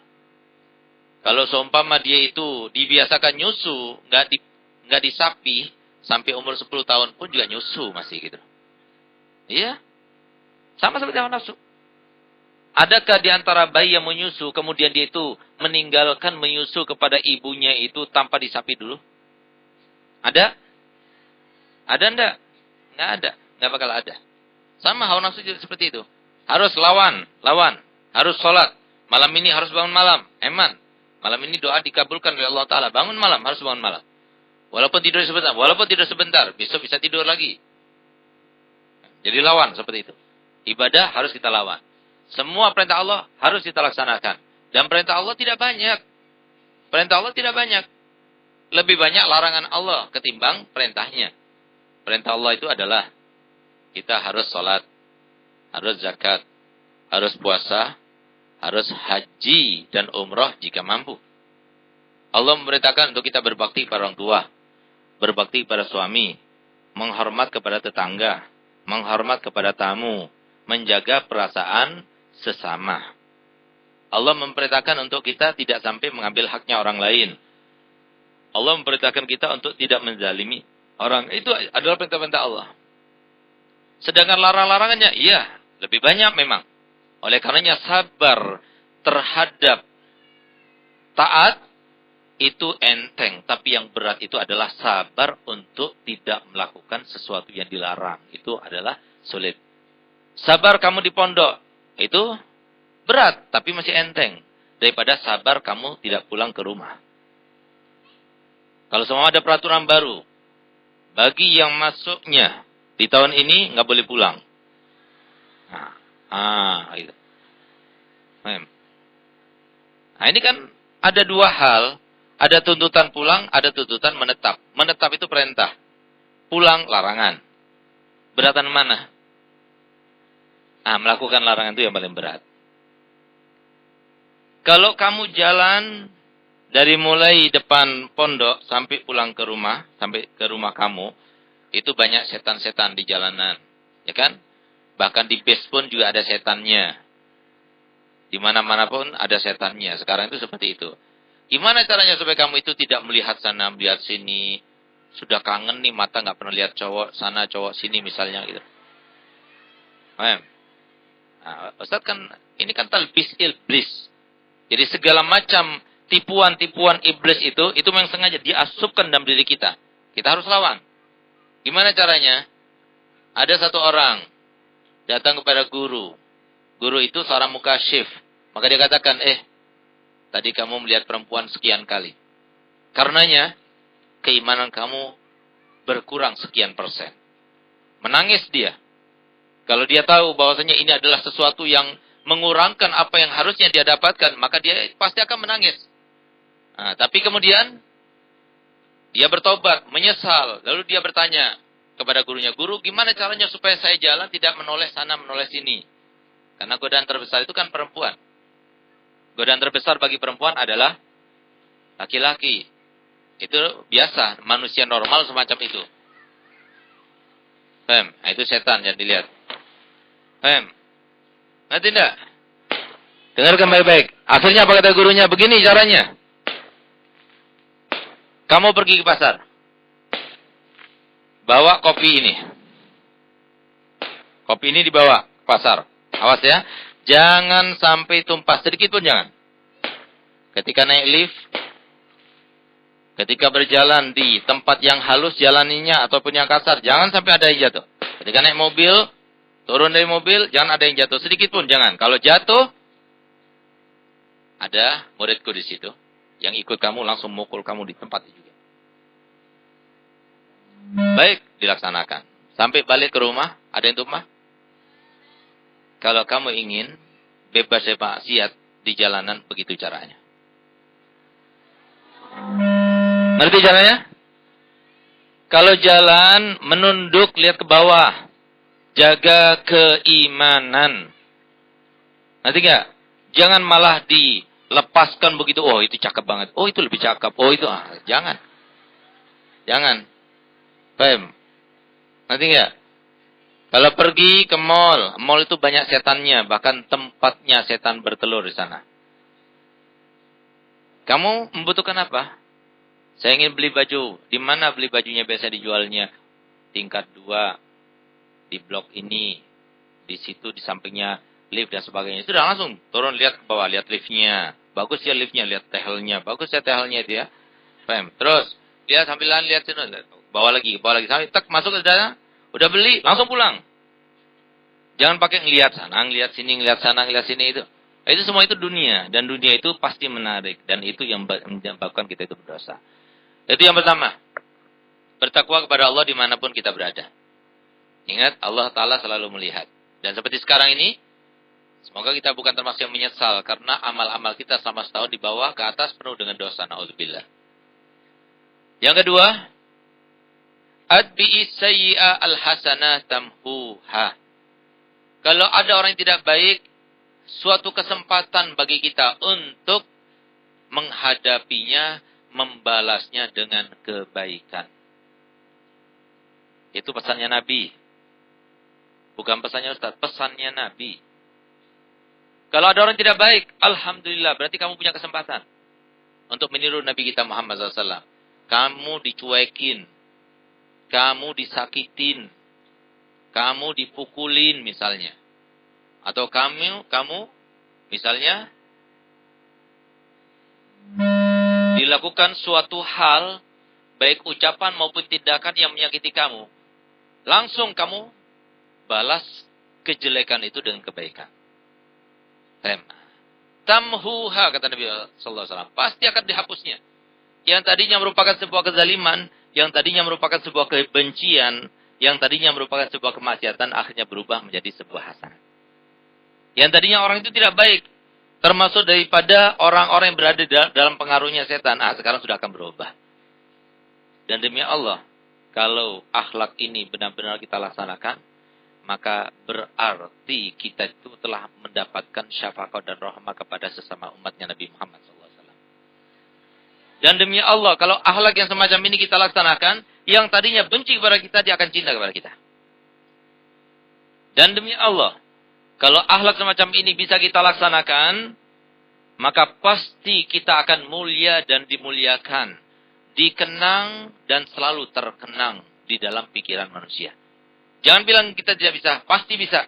Kalau seumpama dia itu dibiasakan nyusu, nggak disapi, sampai umur 10 tahun pun juga nyusu masih gitu. Iya. Sama seperti hawa nafsu. Adakah di antara bayi yang menyusu, kemudian dia itu meninggalkan menyusu kepada ibunya itu tanpa disapi dulu? Ada? Ada enggak? Nggak ada. Nggak bakal ada. Sama hawa nafsu juga seperti itu. Harus lawan. Harus sholat. Malam ini harus bangun malam. Eman. Malam ini doa dikabulkan oleh Allah Ta'ala. Bangun malam, harus bangun malam. Walaupun tidur sebentar, besok bisa tidur lagi. Jadi lawan seperti itu. Ibadah harus kita lawan. Semua perintah Allah harus kita laksanakan. Dan perintah Allah tidak banyak. Lebih banyak larangan Allah ketimbang perintahnya. Perintah Allah itu adalah kita harus sholat, harus zakat, harus puasa, harus haji dan umrah jika mampu. Allah memerintahkan untuk kita berbakti pada orang tua, berbakti pada suami, menghormat kepada tetangga, menghormat kepada tamu, menjaga perasaan sesama. Allah memerintahkan untuk kita tidak sampai mengambil haknya orang lain. Allah memerintahkan kita untuk tidak menzalimi orang. Itu adalah perintah-perintah Allah. Sedangkan larang-larangannya, iya, lebih banyak memang. Oleh karenanya sabar terhadap taat itu enteng, tapi yang berat itu adalah sabar untuk tidak melakukan sesuatu yang dilarang. Itu adalah sulit. Sabar kamu di pondok, Itu berat, tapi masih enteng. Daripada sabar kamu tidak pulang ke rumah. Kalau semua ada peraturan baru, bagi yang masuknya di tahun ini nggak boleh pulang. Gitu. Nah, ini kan ada dua hal. Ada tuntutan pulang, ada tuntutan menetap. Menetap itu perintah. Pulang, larangan. Beratan mana? Melakukan larangan itu yang paling berat. Kalau kamu jalan dari mulai depan pondok sampai pulang ke rumah, sampai ke rumah kamu, itu banyak setan-setan di jalanan. Ya kan? Bahkan di bis pun juga ada setannya. Di mana-mana pun ada setannya. Sekarang itu seperti itu. Gimana caranya supaya kamu itu tidak melihat sana, melihat sini. Sudah kangen nih, mata nggak pernah lihat cowok sana, cowok sini misalnya gitu. Ustaz kan, ini kan talbis iblis. Jadi segala macam tipuan-tipuan iblis itu memang sengaja diasupkan dalam diri kita. Kita harus lawan. Gimana caranya? Ada satu orang datang kepada guru. Guru itu seorang mukasyif. Maka dia katakan, tadi kamu melihat perempuan sekian kali. Karenanya, keimanan kamu berkurang sekian persen. Menangis dia. Kalau dia tahu bahwasanya ini adalah sesuatu yang mengurangkan apa yang harusnya dia dapatkan, maka dia pasti akan menangis. Tapi kemudian, dia bertobat, menyesal. Lalu dia bertanya kepada gurunya, guru gimana caranya supaya saya jalan tidak menoleh sana, menoleh sini. Karena godaan terbesar itu kan perempuan. Godaan terbesar bagi perempuan adalah laki-laki. Itu biasa, manusia normal semacam itu. Itu setan yang dilihat. Ngerti tidak? Dengarkan baik-baik. Akhirnya apa kata gurunya? Begini caranya. Kamu pergi ke pasar. Bawa kopi ini. Kopi ini dibawa ke pasar. Awas ya. Jangan sampai tumpah. Sedikit pun jangan. Ketika naik lift. Ketika berjalan di tempat yang halus jalaninya ataupun yang kasar. Jangan sampai ada yang jatuh. Ketika naik mobil. Turun dari mobil. Jangan ada yang jatuh. Sedikit pun jangan. Kalau jatuh. Ada muridku di situ. Yang ikut kamu langsung mukul kamu di tempat itu juga. Baik. Dilaksanakan. Sampai balik ke rumah. Ada yang tumpah? Kalau kamu ingin bebas dari maksiat di jalanan, begitu caranya. Ngerti caranya? Kalau jalan, menunduk, lihat ke bawah. Jaga keimanan. Ngerti nggak? Jangan malah dilepaskan begitu. Oh, itu cakep banget. Oh, itu lebih cakep. Oh, itu. Jangan. Jangan. Paham? Ngerti nggak? Kalau pergi ke mall itu banyak setannya, bahkan tempatnya setan bertelur di sana. Kamu membutuhkan apa? Saya ingin beli baju. Di mana beli bajunya biasa dijualnya? Tingkat 2, di blok ini, di situ, di sampingnya lift dan sebagainya. Sudah langsung turun lihat ke bawah, lihat liftnya. Bagus ya liftnya, lihat tehelnya. Bagus ya tehelnya itu ya. Paham? Terus, lihat sambilan lihat sini, bawa lagi. Sampai tak masuk ke dalam. Udah beli, langsung pulang. Jangan pakai ngelihat sana, ngelihat sini, ngelihat sana, ngelihat sini itu. Itu semua itu dunia. Dan dunia itu pasti menarik. Dan itu yang menyebabkan kita itu berdosa. Itu yang pertama. Bertakwa kepada Allah dimanapun kita berada. Ingat, Allah Ta'ala selalu melihat. Dan seperti sekarang ini, semoga kita bukan termasuk yang menyesal. Karena amal-amal kita selama setahun di bawah ke atas penuh dengan dosa. Na'udzubillah. Yang kedua, Adbi'i sayyi'a al-hasanah tamhuha. Kalau ada orang yang tidak baik, suatu kesempatan bagi kita untuk menghadapinya, membalasnya dengan kebaikan. Itu pesannya Nabi. Bukan pesannya Ustaz, pesannya Nabi. Kalau ada orang yang tidak baik, alhamdulillah, berarti kamu punya kesempatan untuk meniru Nabi kita Muhammad SAW. Kamu dicuekin. Kamu disakitin, kamu dipukulin misalnya. Atau kamu misalnya dilakukan suatu hal, baik ucapan maupun tindakan yang menyakiti kamu. Langsung kamu balas kejelekan itu dengan kebaikan. Tamhuha, kata Nabi sallallahu alaihi wasallam, pasti akan dihapusnya. Yang tadinya merupakan sebuah kezaliman, yang tadinya merupakan sebuah kebencian, yang tadinya merupakan sebuah kemaksiatan, akhirnya berubah menjadi sebuah hasanah. Yang tadinya orang itu tidak baik, termasuk daripada orang-orang yang berada dalam pengaruhnya setan, sekarang sudah akan berubah. Dan demi Allah, kalau akhlak ini benar-benar kita laksanakan, maka berarti kita itu telah mendapatkan syafaat dan rahmah kepada sesama umatnya Nabi Muhammad SAW. Dan demi Allah, kalau akhlak yang semacam ini kita laksanakan, yang tadinya benci kepada kita, dia akan cinta kepada kita. Dan demi Allah, kalau akhlak semacam ini bisa kita laksanakan, maka pasti kita akan mulia dan dimuliakan, dikenang dan selalu terkenang di dalam pikiran manusia. Jangan bilang kita tidak bisa, pasti bisa.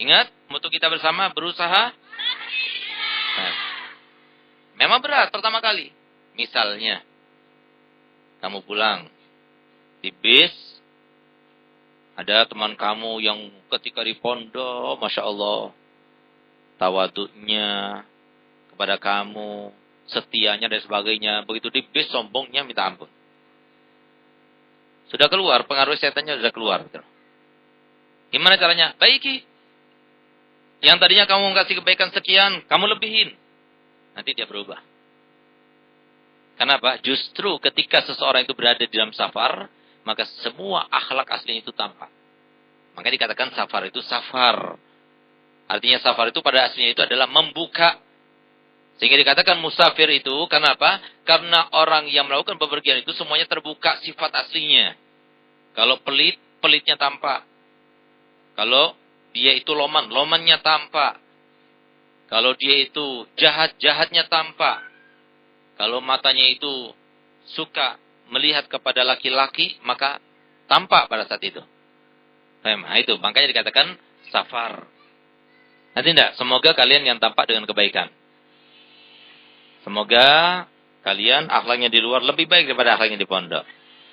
Ingat, mutu kita bersama berusaha. Nah, memang berat pertama kali. Misalnya, kamu pulang di bis, ada teman kamu yang ketika di pondok, Masya Allah, tawaduknya kepada kamu, setianya dan sebagainya. Begitu di bis, sombongnya minta ampun. Sudah keluar, pengaruh setannya sudah keluar. Betul. Gimana caranya? Baiki. Yang tadinya kamu kasih kebaikan sekian, kamu lebihin. Nanti dia berubah. Kenapa? Justru ketika seseorang itu berada di dalam safar, maka semua akhlak aslinya itu tampak. Maka dikatakan safar itu safar. Artinya safar itu pada aslinya itu adalah membuka. Sehingga dikatakan musafir itu, kenapa? Karena orang yang melakukan bepergian itu semuanya terbuka sifat aslinya. Kalau pelit, pelitnya tampak. Kalau dia itu loman, lomannya tampak. Kalau dia itu jahat, jahatnya tampak. Kalau matanya itu suka melihat kepada laki-laki, maka tampak pada saat itu. Nah, itu makanya dikatakan safar. Nanti enggak, semoga kalian yang tampak dengan kebaikan. Semoga kalian akhlaknya di luar lebih baik daripada akhlaknya di pondok.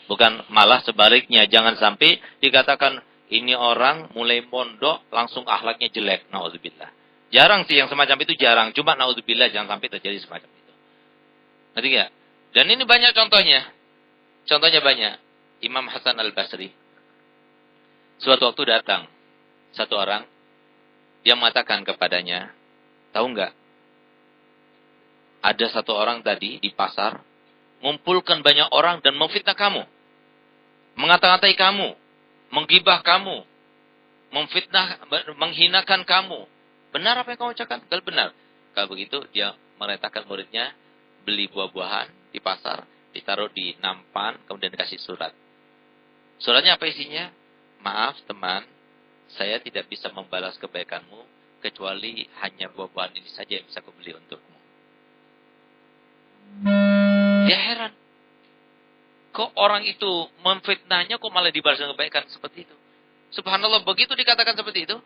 Bukan malah sebaliknya, jangan sampai dikatakan ini orang mulai pondok langsung akhlaknya jelek. Na'udzubillah. Jarang sih yang semacam itu, jarang. Cuma na'udzubillah jangan sampai terjadi semacam itu. Ngerti gak? Dan ini banyak contohnya. Contohnya banyak. Imam Hasan Al-Basri. Suatu waktu datang satu orang. Dia mengatakan kepadanya, tahu nggak? Ada satu orang tadi di pasar. Ngumpulkan banyak orang dan memfitnah kamu. Mengata-ngatai kamu. Menggibah kamu. Memfitnah, menghinakan kamu. Benar apa yang kamu ucapkan? Kalau benar. Kalau begitu dia merintahkan muridnya beli buah-buahan di pasar, ditaruh di nampan, kemudian dikasih surat. Suratnya apa isinya? Maaf teman, saya tidak bisa membalas kebaikanmu, kecuali hanya buah-buahan ini saja yang bisa aku beli untukmu. Dia heran. Kok orang itu memfitnahnya, kok malah dibalas dengan kebaikan seperti itu? Subhanallah, begitu dikatakan seperti itu,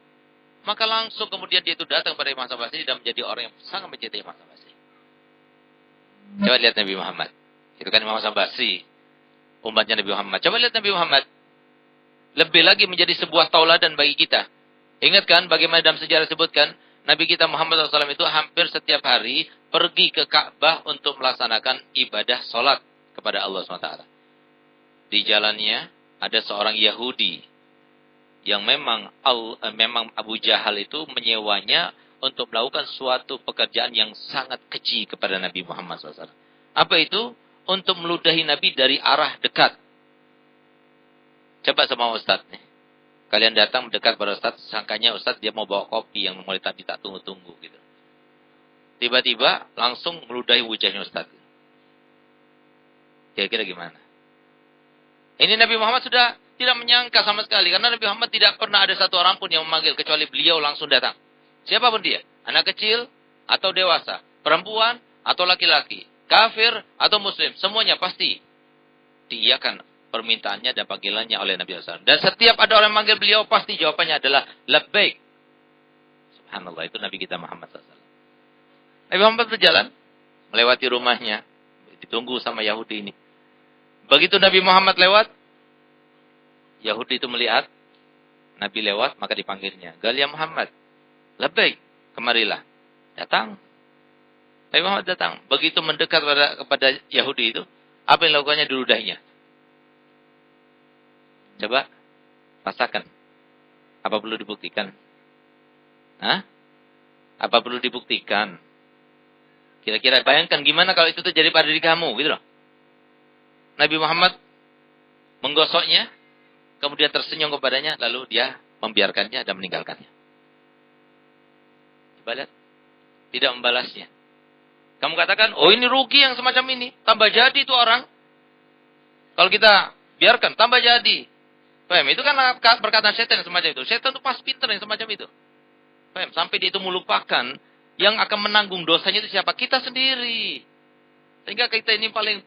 maka langsung kemudian dia itu datang pada Imam Hasan Basri dan menjadi orang yang sangat mencintai Imam Hasan Basri. Coba lihat Nabi Muhammad. Itu kan Imam Hasan Basri, umatnya Nabi Muhammad. Coba lihat Nabi Muhammad. Lebih lagi menjadi sebuah tauladan bagi kita. Ingat kan bagaimana dalam sejarah disebutkan, Nabi kita Muhammad SAW itu hampir setiap hari pergi ke Ka'bah untuk melaksanakan ibadah sholat kepada Allah SWT. Di jalannya ada seorang Yahudi yang memang Abu Jahal itu menyewanya untuk melakukan suatu pekerjaan yang sangat keji kepada Nabi Muhammad SAW. Apa itu? Untuk meludahi Nabi dari arah dekat. Coba sama Ustadz nih. Kalian datang mendekat pada Ustadz, sangkanya Ustadz dia mau bawa kopi yang mulai tadi tak tunggu-tunggu gitu. Tiba-tiba langsung meludahi wajahnya Ustadz. Kira-kira gimana? Ini Nabi Muhammad sudah tidak menyangka sama sekali. Karena Nabi Muhammad tidak pernah ada satu orang pun yang memanggil. Kecuali beliau langsung datang. Siapapun dia. Anak kecil atau dewasa. Perempuan atau laki-laki. Kafir atau muslim. Semuanya pasti diiyakan permintaannya dan panggilannya oleh Nabi SAW. Dan setiap ada orang yang memanggil beliau, pasti jawabannya adalah labbaik. Subhanallah, itu Nabi kita Muhammad SAW. Nabi Muhammad berjalan, melewati rumahnya. Ditunggu sama Yahudi ini. Begitu Nabi Muhammad lewat, Yahudi itu melihat Nabi lewat, maka dipanggilnya. Galia Muhammad, labbaik, kemarilah. Datang. Nabi Muhammad datang. Begitu mendekat kepada Yahudi itu, apa yang dilakukannya di ludahnya? Coba rasakan. Apa perlu dibuktikan? Hah? Apa perlu dibuktikan? Kira-kira bayangkan gimana kalau itu terjadi pada diri kamu, gitu loh. Nabi Muhammad menggosoknya, kemudian tersenyum kepadanya, lalu dia membiarkannya dan meninggalkannya. Coba lihat. Tidak membalasnya. Kamu katakan, oh ini rugi yang semacam ini. Tambah jadi itu orang. Kalau kita biarkan, tambah jadi. Paham? Itu kan perkataan setan yang semacam itu. Setan itu pas pinter yang semacam itu. Paham? Sampai dia itu melupakan yang akan menanggung dosanya itu siapa? Kita sendiri. Sehingga kita ini paling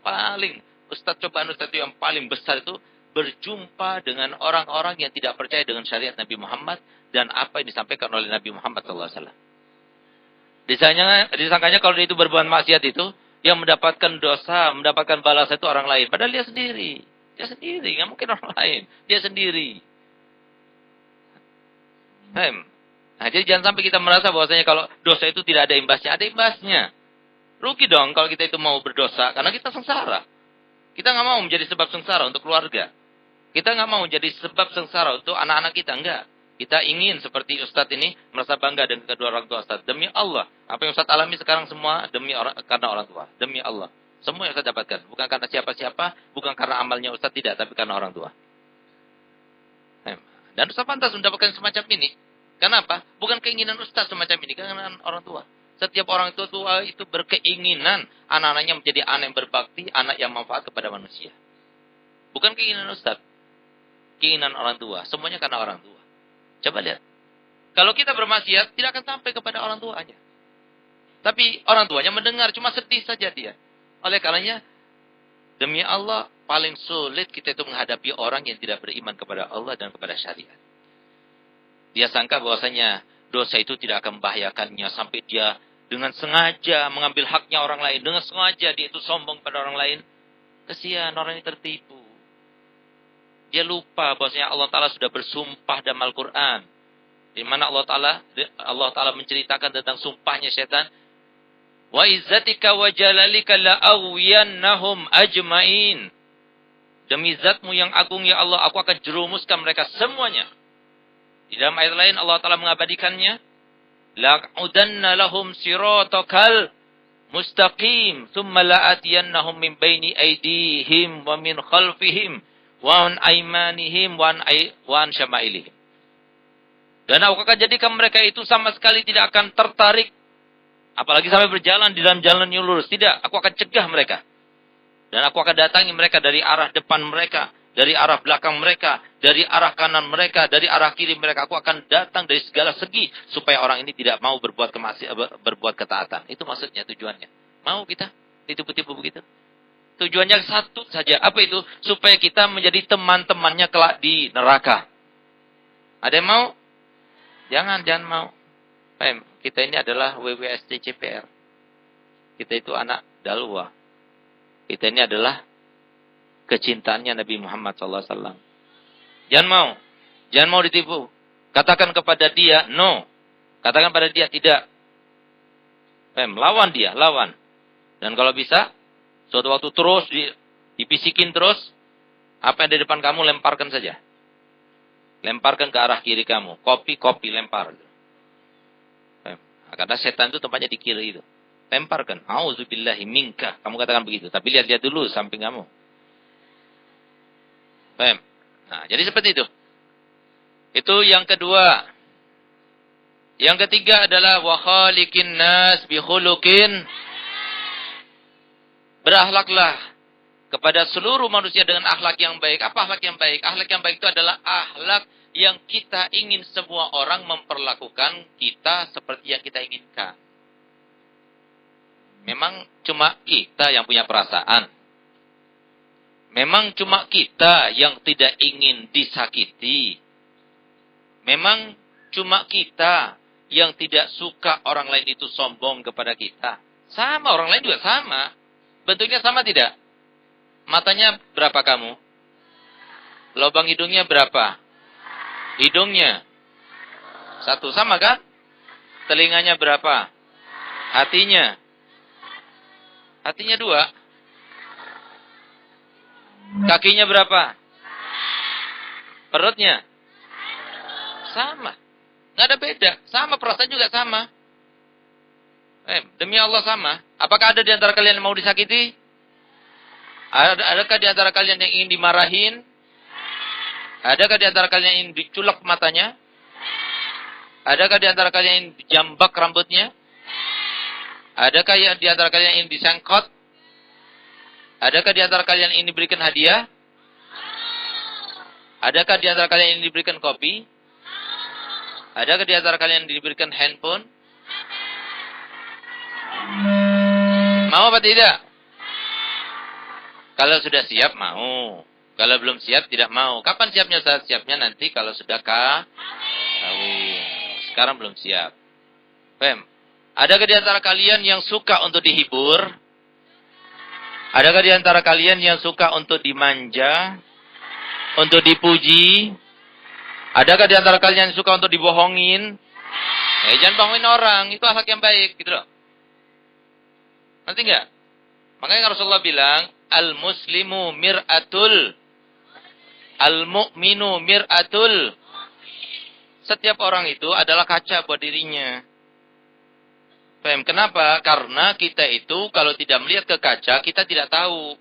Ustaz cobaan Ustaz itu yang paling besar itu berjumpa dengan orang-orang yang tidak percaya dengan syariat Nabi Muhammad dan apa yang disampaikan oleh Nabi Muhammad SAW. Disangkanya kalau dia itu berbuat maksiat itu, yang mendapatkan dosa, mendapatkan balasan itu orang lain. Padahal dia sendiri. Dia sendiri, nggak mungkin orang lain. Dia sendiri. Nah, jadi jangan sampai kita merasa bahwasanya kalau dosa itu tidak ada imbasnya. Ada imbasnya. Rugi dong kalau kita itu mau berdosa, karena kita sengsara. Kita nggak mau menjadi sebab sengsara untuk keluarga. Kita nggak mau menjadi sebab sengsara untuk anak-anak kita, enggak. Kita ingin seperti Ustadz ini merasa bangga dengan kedua orang tua Ustadz. Demi Allah, apa yang Ustadz alami sekarang semua karena orang tua. Demi Allah. Semua yang Ustadz dapatkan. Bukan karena siapa-siapa, bukan karena amalnya Ustadz, tidak. Tapi karena orang tua. Dan Ustadz pantas mendapatkan semacam ini. Kenapa? Bukan keinginan Ustadz semacam ini. Karena orang tua. Setiap orang tua itu berkeinginan anak-anaknya menjadi anak yang berbakti, anak yang manfaat kepada manusia. Bukan keinginan Ustadz. Keinginan orang tua. Semuanya karena orang tua. Coba lihat. Kalau kita bermaksiat, tidak akan sampai kepada orang tuanya. Tapi orang tuanya mendengar, cuma sedih saja dia. Oleh karenanya, demi Allah, paling sulit kita itu menghadapi orang yang tidak beriman kepada Allah dan kepada syariat. Dia sangka bahwasanya dosa itu tidak akan membahayakannya sampai dia dengan sengaja mengambil haknya orang lain. Dengan sengaja dia itu sombong pada orang lain. Kesian, orang ini tertipu. Dia lupa bahwasanya Allah Ta'ala sudah bersumpah dalam Al-Quran. Di mana Allah Ta'ala menceritakan tentang sumpahnya syaitan. Wa izzatika wa jalalika la'awiyannahum ajma'in. Demi zatmu yang agung ya Allah, aku akan jerumuskan mereka semuanya. Di dalam ayat lain Allah Ta'ala mengabadikannya. La'udanna lahum siratakal mustaqim. Thumma la'atiyannahum min baini aidihim wa min khalfihim. Wa an aimanihim wa an syama'ilihim. Dan aku akan jadikan mereka itu sama sekali tidak akan tertarik. Apalagi sampai berjalan di dalam jalan yang lurus. Tidak, aku akan cegah mereka. Dan aku akan datangi mereka dari arah depan mereka. Dari arah belakang mereka. Dari arah kanan mereka. Dari arah kiri mereka. Aku akan datang dari segala segi. Supaya orang ini tidak mau berbuat ketaatan. Itu maksudnya, tujuannya. Mau kita ditipu-tipu begitu? Tujuannya satu saja. Apa itu? Supaya kita menjadi teman-temannya kelak di neraka. Ada yang mau? Jangan mau. Kita ini adalah WWSC CPR. Kita itu anak Dalwa. Kita ini adalah kecintaannya Nabi Muhammad SAW. Jangan mau. Jangan mau ditipu. Katakan kepada dia, no. Katakan pada dia, tidak. Lawan dia, lawan. Dan kalau bisa, suatu waktu terus dipisikin terus, apa yang di depan kamu lemparkan saja. Lemparkan ke arah kiri kamu. Kopi, lempar. Karena setan itu tempatnya di kiri itu. Lemparkan. Auzubillahi minka. Kamu katakan begitu. Tapi lihat-lihat dulu samping kamu. Paham? Nah, jadi seperti itu. Itu yang kedua. Yang ketiga adalah wa khaliqin nas bi khuluqin. Berakhlaklah kepada seluruh manusia dengan akhlak yang baik. Apa akhlak yang baik? Akhlak yang baik itu adalah akhlak yang kita ingin semua orang memperlakukan kita seperti yang kita inginkan. Memang cuma kita yang punya perasaan. Memang cuma kita yang tidak ingin disakiti. Memang cuma kita yang tidak suka orang lain itu sombong kepada kita. Sama, orang lain juga sama. Bentuknya sama tidak? Matanya berapa kamu? Lubang hidungnya berapa? Hidungnya? Satu, sama kan? Telinganya berapa? Hatinya. Hatinya 2. Kakinya berapa? Perutnya? Sama. Nggak ada beda. Sama, perasaan juga sama. Demi Allah sama. Apakah ada di antara kalian yang mau disakiti? Adakah di antara kalian yang ingin dimarahin? Adakah di antara kalian yang ingin diculak matanya? Adakah di antara kalian yang ingin dijambak rambutnya? Adakah di antara kalian yang ingin disengkot? Adakah di antara kalian yang ingin diberikan hadiah? Adakah di antara kalian yang ingin diberikan kopi? Adakah di antara kalian yang diberikan handphone? Mau apa tidak? Kalau sudah siap, mau. Kalau belum siap, tidak mau. Kapan siapnya? Saat siapnya nanti kalau sudah kawin. Sekarang belum siap. Paham? Adakah di antara kalian yang suka untuk dihibur? Adakah di antara kalian yang suka untuk dimanja? Untuk dipuji? Adakah di antara kalian yang suka untuk dibohongin? Jangan bohongin orang. Itu akhlak yang baik. Gitu loh. Ngerti nggak? Makanya Rasulullah bilang, al-muslimu mir'atul, al-mu'minu mir'atul. Setiap orang itu adalah kaca buat dirinya. Paham? Kenapa? Karena kita itu kalau tidak melihat ke kaca, kita tidak tahu.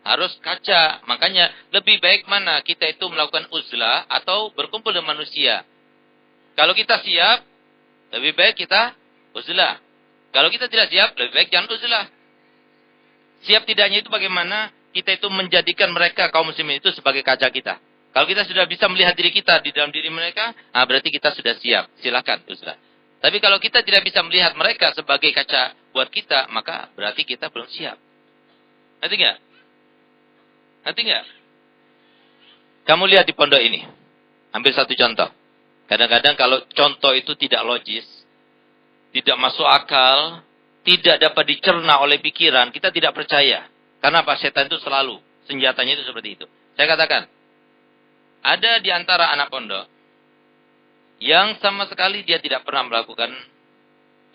Harus kaca. Makanya lebih baik mana kita itu melakukan uzlah atau berkumpul dengan manusia. Kalau kita siap, lebih baik kita uzlah. Kalau kita tidak siap, lebih baik jangan uzlah. Siap tidaknya itu bagaimana kita itu menjadikan mereka kaum muslimin itu sebagai kaca kita. Kalau kita sudah bisa melihat diri kita di dalam diri mereka, berarti kita sudah siap. Silakan uzlah. Tapi kalau kita tidak bisa melihat mereka sebagai kaca buat kita, maka berarti kita belum siap. Ngerti nggak? Ngerti nggak? Kamu lihat di pondok ini. Ambil satu contoh. Kadang-kadang kalau contoh itu tidak logis, tidak masuk akal, tidak dapat dicerna oleh pikiran, kita tidak percaya. Karena apa? Setan itu selalu, senjatanya itu seperti itu. Saya katakan, ada di antara anak pondok, yang sama sekali dia tidak pernah melakukan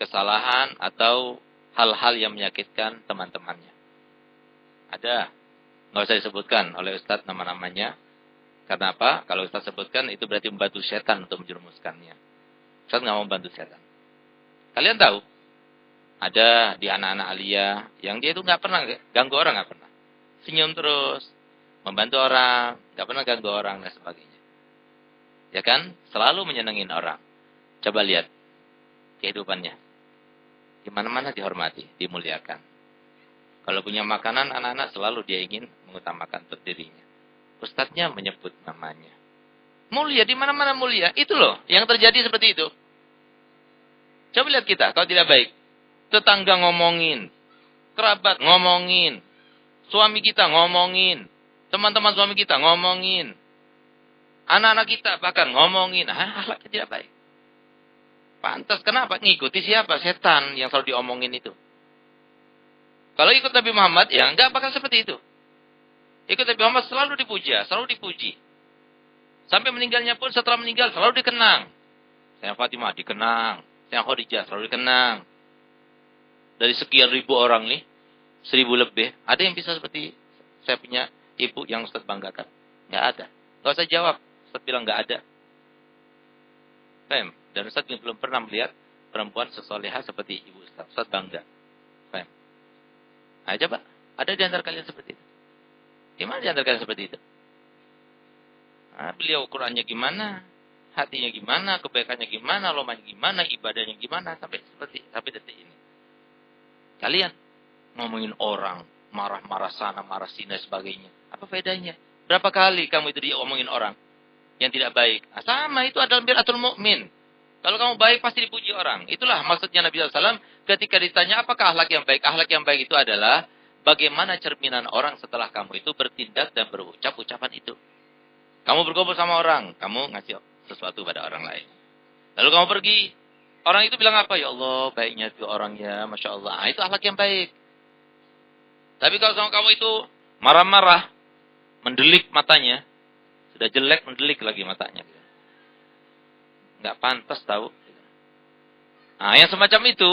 kesalahan atau hal-hal yang menyakitkan teman-temannya. Ada, nggak usah disebutkan oleh Ustadz nama-namanya. Karena apa? Kalau Ustadz sebutkan, itu berarti membantu setan untuk menjerumuskannya. Ustadz nggak mau membantu setan. Kalian tahu, ada di anak-anak Alia yang dia itu nggak pernah ganggu orang, nggak pernah. Senyum terus, membantu orang, nggak pernah ganggu orang dan sebagainya. Ya kan? Selalu menyenangin orang. Coba lihat kehidupannya. Di mana-mana dihormati, dimuliakan. Kalau punya makanan, anak-anak selalu dia ingin mengutamakan untuk dirinya. Ustadznya menyebut namanya. Mulia, di mana-mana mulia. Itu loh, yang terjadi seperti itu. Coba lihat kita, kalau tidak baik. Tetangga ngomongin. Kerabat ngomongin. Suami kita ngomongin. Teman-teman suami kita ngomongin. Anak-anak kita bahkan ngomongin. Akhlaknya tidak baik. Pantas, kenapa? Ngikuti siapa? Setan yang selalu diomongin itu. Kalau ikut Nabi Muhammad, ya enggak bakal seperti itu. Ikut Nabi Muhammad selalu dipuja, selalu dipuji. Sampai meninggalnya pun setelah meninggal selalu dikenang. Sayang Fatimah dikenang. Sayang Khadijah selalu dikenang. Dari sekian ribu orang nih, 1000 lebih, ada yang bisa seperti saya punya ibu yang Ustaz banggakan? Nggak ada. Nggak usah jawab. Ustaz bilang nggak ada. Faham? Dan Ustaz belum pernah melihat perempuan sesolehah seperti ibu Ustaz. Ustaz bangga. Faham? Nah, coba. Ada di antara kalian seperti itu? Gimana di antara kalian seperti itu? Beliau Qurannya gimana? Hatinya gimana? Kebaikannya gimana? Lomanya gimana? Ibadahnya gimana? Sampai detik ini. Kalian ngomongin orang, marah-marah sana, marah sini, sebagainya. Apa bedanya? Berapa kali kamu itu diomongin orang yang tidak baik? Sama, itu adalah biratul mukmin. Kalau kamu baik, pasti dipuji orang. Itulah maksudnya Nabi SAW ketika ditanya, apakah akhlak yang baik? Akhlak yang baik itu adalah bagaimana cerminan orang setelah kamu itu bertindak dan berucap ucapan itu. Kamu berkumpul sama orang, kamu ngasih sesuatu pada orang lain. Lalu kamu pergi, orang itu bilang apa? Ya Allah, baiknya itu orangnya, Masya Allah. Itu akhlak yang baik. Tapi kalau sama kamu itu marah-marah, mendelik matanya, sudah jelek mendelik lagi matanya. Nggak pantas tahu. Yang semacam itu,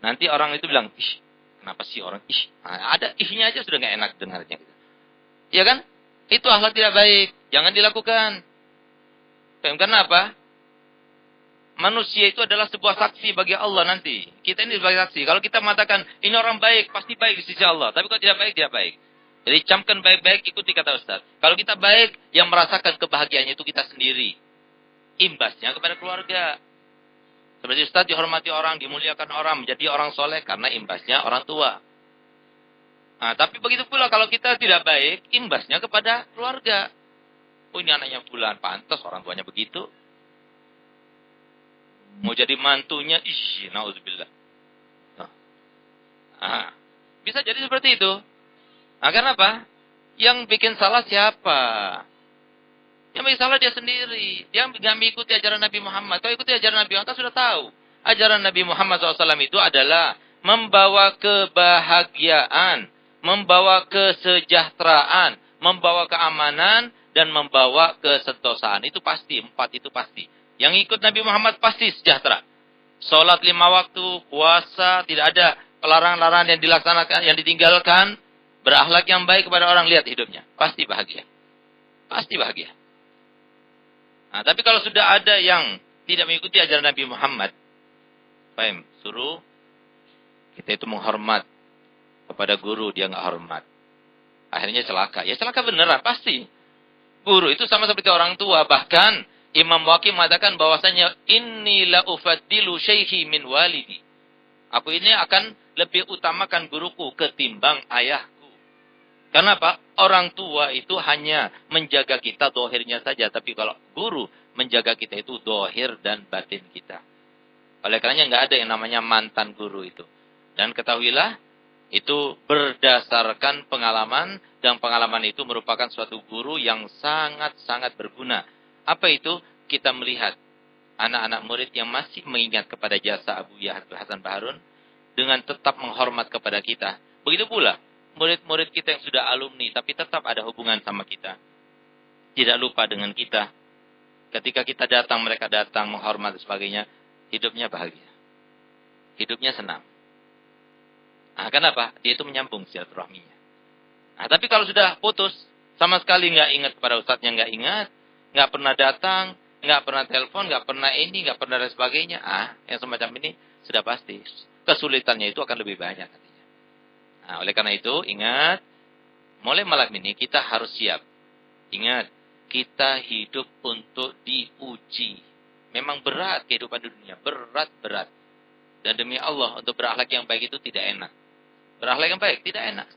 Nanti orang itu bilang, ih, kenapa sih orang, ih, ada ihnya aja sudah nggak enak dengarnya. Ya kan? Itu akhlak tidak baik. Jangan dilakukan. Karena apa? Manusia itu adalah sebuah saksi bagi Allah nanti. Kita ini sebagai saksi. Kalau kita mengatakan, ini orang baik, pasti baik di sisi Allah. Tapi kalau tidak baik, tidak baik. Jadi camkan baik-baik, ikuti kata Ustaz. Kalau kita baik, yang merasakan kebahagiaannya itu kita sendiri. Imbasnya kepada keluarga. Seperti Ustaz dihormati orang, dimuliakan orang, menjadi orang soleh karena imbasnya orang tua. Nah, tapi begitu pula kalau kita tidak baik, imbasnya kepada keluarga. Oh, ini anaknya fulan, pantas orang tuanya begitu. Mau jadi mantunya, na'udzubillah. Bisa jadi seperti itu. Nah, karena apa? Yang bikin salah siapa? Yang bikin salah dia sendiri. Dia nggak mengikuti ajaran Nabi Muhammad. Kalau ikuti ajaran Nabi Muhammad, sudah tahu. Ajaran Nabi Muhammad SAW itu adalah membawa kebahagiaan, membawa kesejahteraan, membawa keamanan, dan membawa kesentosaan. Itu pasti, 4 itu pasti. Yang ikut Nabi Muhammad pasti sejahtera. Sholat 5 waktu, puasa, tidak ada pelarangan-larangan yang dilaksanakan, yang ditinggalkan. Berakhlak yang baik kepada orang, lihat hidupnya. Pasti bahagia. Pasti bahagia. Nah, tapi kalau sudah ada yang tidak mengikuti ajaran Nabi Muhammad, paham? Suruh kita itu menghormat kepada guru, dia nggak hormat. Akhirnya celaka. Ya celaka beneran, pasti. Guru itu sama seperti orang tua. Bahkan Imam Waqi mengatakan bahwasanya inni la ufaddilu syaihi min walidi. Aku ini akan lebih utamakan guruku ketimbang ayahku. Karena apa? Orang tua itu hanya menjaga kita dohirnya saja. Tapi kalau guru menjaga kita itu dohir dan batin kita. Oleh karenanya nggak ada yang namanya mantan guru itu. Dan ketahuilah, itu berdasarkan pengalaman. Dan pengalaman itu merupakan suatu guru yang sangat-sangat berguna. Apa itu? Kita melihat anak-anak murid yang masih mengingat kepada jasa Abu Hasan Baharun dengan tetap menghormat kepada kita. Begitu pula murid-murid kita yang sudah alumni tapi tetap ada hubungan sama kita. Tidak lupa dengan kita. Ketika kita datang, mereka datang menghormat dan sebagainya. Hidupnya bahagia. Hidupnya senang. Nah, kenapa? Dia itu menyambung silaturahminya. Nah, tapi kalau sudah putus, sama sekali nggak ingat kepada ustadznya, nggak ingat, nggak pernah datang, nggak pernah telepon, nggak pernah ini, nggak pernah dan sebagainya. Yang semacam ini sudah pasti kesulitannya itu akan lebih banyak nantinya. Nah, oleh karena itu ingat, mulai malam ini kita harus siap. Ingat, kita hidup untuk diuji. Memang berat kehidupan di dunia, berat. Dan demi Allah, untuk berakhlak yang baik itu tidak enak. Berakhlak yang baik tidak enak.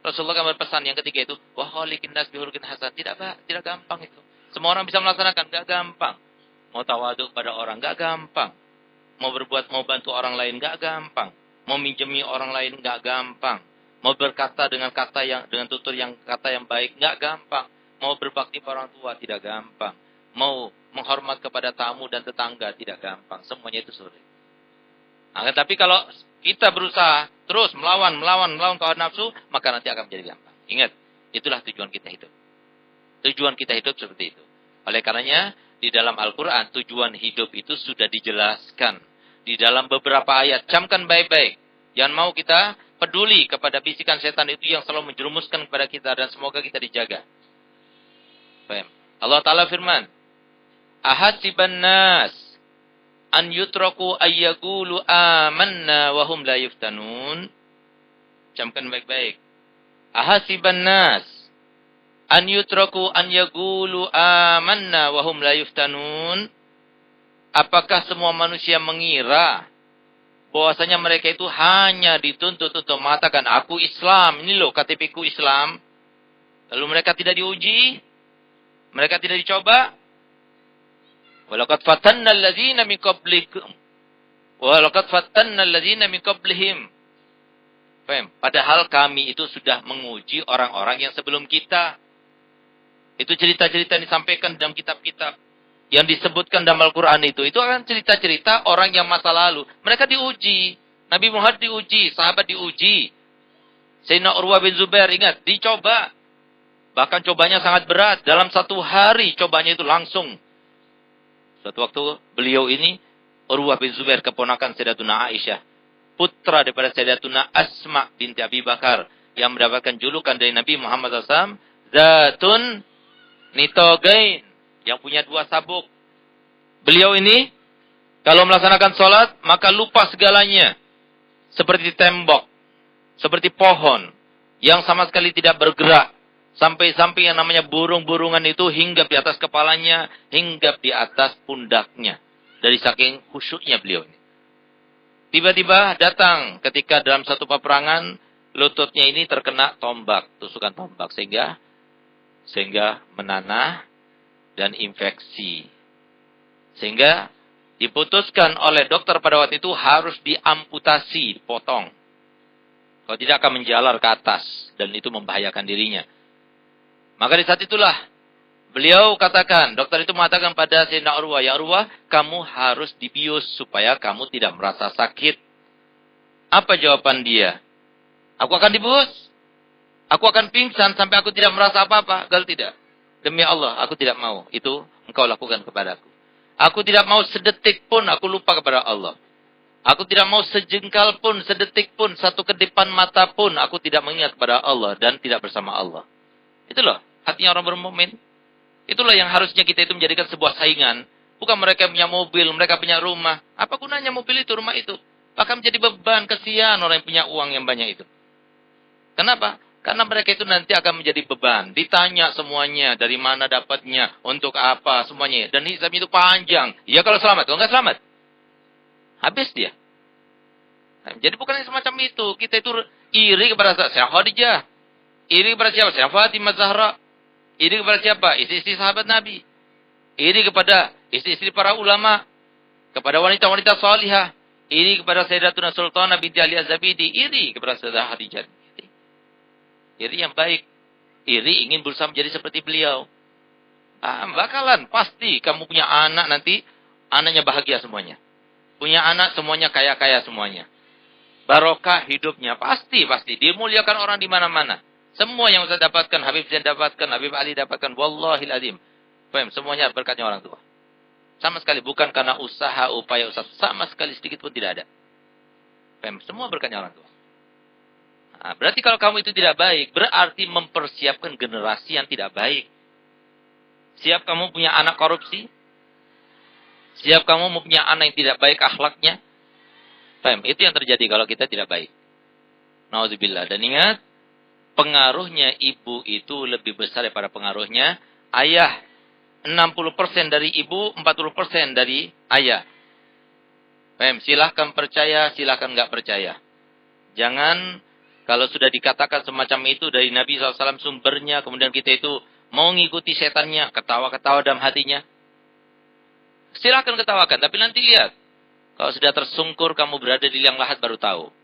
Rasulullah kan berpesan yang ketiga itu, wa khaliqin nas bihuluqin hasan. Tidak gampang itu. Semua orang bisa melaksanakan, gak gampang. Mau tawaduk pada orang, gak gampang. Mau bantu orang lain, gak gampang. Mau minjemi orang lain, gak gampang. Mau berkata dengan tutur yang kata yang baik, gak gampang. Mau berbakti pada orang tua, tidak gampang. Mau menghormat kepada tamu dan tetangga, tidak gampang. Semuanya itu sulit. Nah, tapi kalau kita berusaha terus melawan hawa nafsu, maka nanti akan menjadi gampang. Ingat, itulah tujuan kita hidup. Tujuan kita hidup seperti itu. Oleh karenanya, di dalam Al-Quran, tujuan hidup itu sudah dijelaskan. Di dalam beberapa ayat, camkan baik-baik. Jangan mau kita peduli kepada bisikan setan itu yang selalu menjerumuskan kepada kita. Dan semoga kita dijaga. Paham? Allah Ta'ala firman, ahasiban nas an yutraku ayyaqulu amanna wa hum la yuftanun. Camkan baik-baik. Ahasiban nas an yutraku an yaqulu amanna wa hum la yuftanun. Apakah semua manusia mengira bahwasanya mereka itu hanya dituntut untuk mengatakan aku Islam, ini loh KTP ku Islam. Lalu mereka tidak diuji, mereka tidak dicoba. Walaqad fatanna alladzina min qablikum. Walaqad fatanna alladzina min qablihim. Paham? Padahal kami itu sudah menguji orang-orang yang sebelum kita. Itu cerita-cerita yang disampaikan dalam kitab-kitab yang disebutkan dalam Al-Quran itu akan cerita-cerita orang yang masa lalu. Mereka diuji. Nabi Muhammad diuji, sahabat diuji. Sayyidina Urwah bin Zubair, ingat, dicoba. Bahkan cobanya sangat berat. Dalam 1 hari cobanya itu langsung. Suatu waktu beliau ini, Urwah bin Zubair, keponakan Sayyidatuna Aisyah, putra daripada Sayyidatuna Asma binti Abi Bakar yang mendapatkan julukan dari Nabi Muhammad SAW, Zatun Nitogain, yang punya 2 sabuk. Beliau ini kalau melaksanakan sholat maka lupa segalanya, seperti tembok, seperti pohon yang sama sekali tidak bergerak, sampai-sampai yang namanya burung-burungan itu hinggap di atas kepalanya, hinggap di atas pundaknya, dari saking khusyuknya beliau ini. Tiba-tiba datang ketika dalam satu peperangan, lututnya ini terkena tombak, tusukan tombak, sehingga menanah dan infeksi. Sehingga diputuskan oleh dokter pada waktu itu harus diamputasi, dipotong. Kalau tidak akan menjalar ke atas dan itu membahayakan dirinya. Maka di saat itulah beliau katakan, dokter itu mengatakan pada Sayyidina Urwah, ya Urwah, kamu harus dibius supaya kamu tidak merasa sakit. Apa jawaban dia? Aku akan dibius. Aku akan pingsan sampai aku tidak merasa apa-apa. Kalau tidak, demi Allah, aku tidak mau. Itu engkau lakukan kepadaku. Aku tidak mau sedetik pun aku lupa kepada Allah. Aku tidak mau sejengkal pun, sedetik pun, satu kedipan mata pun aku tidak mengingat kepada Allah dan tidak bersama Allah. Itulah hatinya orang bermukmin. Itulah yang harusnya kita itu menjadikan sebuah saingan. Bukan mereka punya mobil, mereka punya rumah. Apa gunanya mobil itu, rumah itu? Bahkan menjadi beban, kesian orang yang punya uang yang banyak itu. Kenapa? Karena mereka itu nanti akan menjadi beban. Ditanya semuanya, dari mana dapatnya, untuk apa, semuanya. Dan hisabnya itu panjang. Ya kalau selamat, kalau enggak selamat, habis dia. Nah, jadi bukan semacam itu. Kita itu iri kepada Sayyidah Khadijah. Iri kepada siapa? Sayyidah Fatimah Zahra. Iri kepada siapa? Istri-istri sahabat Nabi. Iri kepada istri-istri para ulama. Kepada wanita-wanita salihah. Iri kepada Sayyidatuna Sultanah binti Ali Az-Zabidi. Iri kepada Sayyidah Khadijah. Iri yang baik. Iri ingin berusaha menjadi seperti beliau. Bakalan. Pasti kamu punya anak nanti. Anaknya bahagia semuanya. Punya anak semuanya kaya-kaya semuanya. Barokah hidupnya. Pasti. Dimuliakan orang di mana-mana. Semua yang Ustaz dapatkan, Habib Zain dapatkan, Habib Ali dapatkan. Wallahil azim. Paham? Semuanya berkatnya orang tua. Sama sekali. Bukan karena usaha, upaya Ustaz. Sama sekali sedikit pun tidak ada. Paham? Semua berkatnya orang tua. Nah, berarti kalau kamu itu tidak baik, berarti mempersiapkan generasi yang tidak baik. Siap kamu punya anak korupsi? Siap kamu punya anak yang tidak baik akhlaknya? Paham? Itu yang terjadi kalau kita tidak baik. Nauzubillah. Dan ingat, pengaruhnya ibu itu lebih besar daripada pengaruhnya ayah. 60% dari ibu, 40% dari ayah. Paham? Silahkan percaya, silahkan nggak percaya. Jangan, kalau sudah dikatakan semacam itu dari Nabi SAW sumbernya, kemudian kita itu mau ngikuti setannya, ketawa-ketawa dalam hatinya. Silahkan ketawakan, tapi nanti lihat. Kalau sudah tersungkur, kamu berada di liang lahat baru tahu.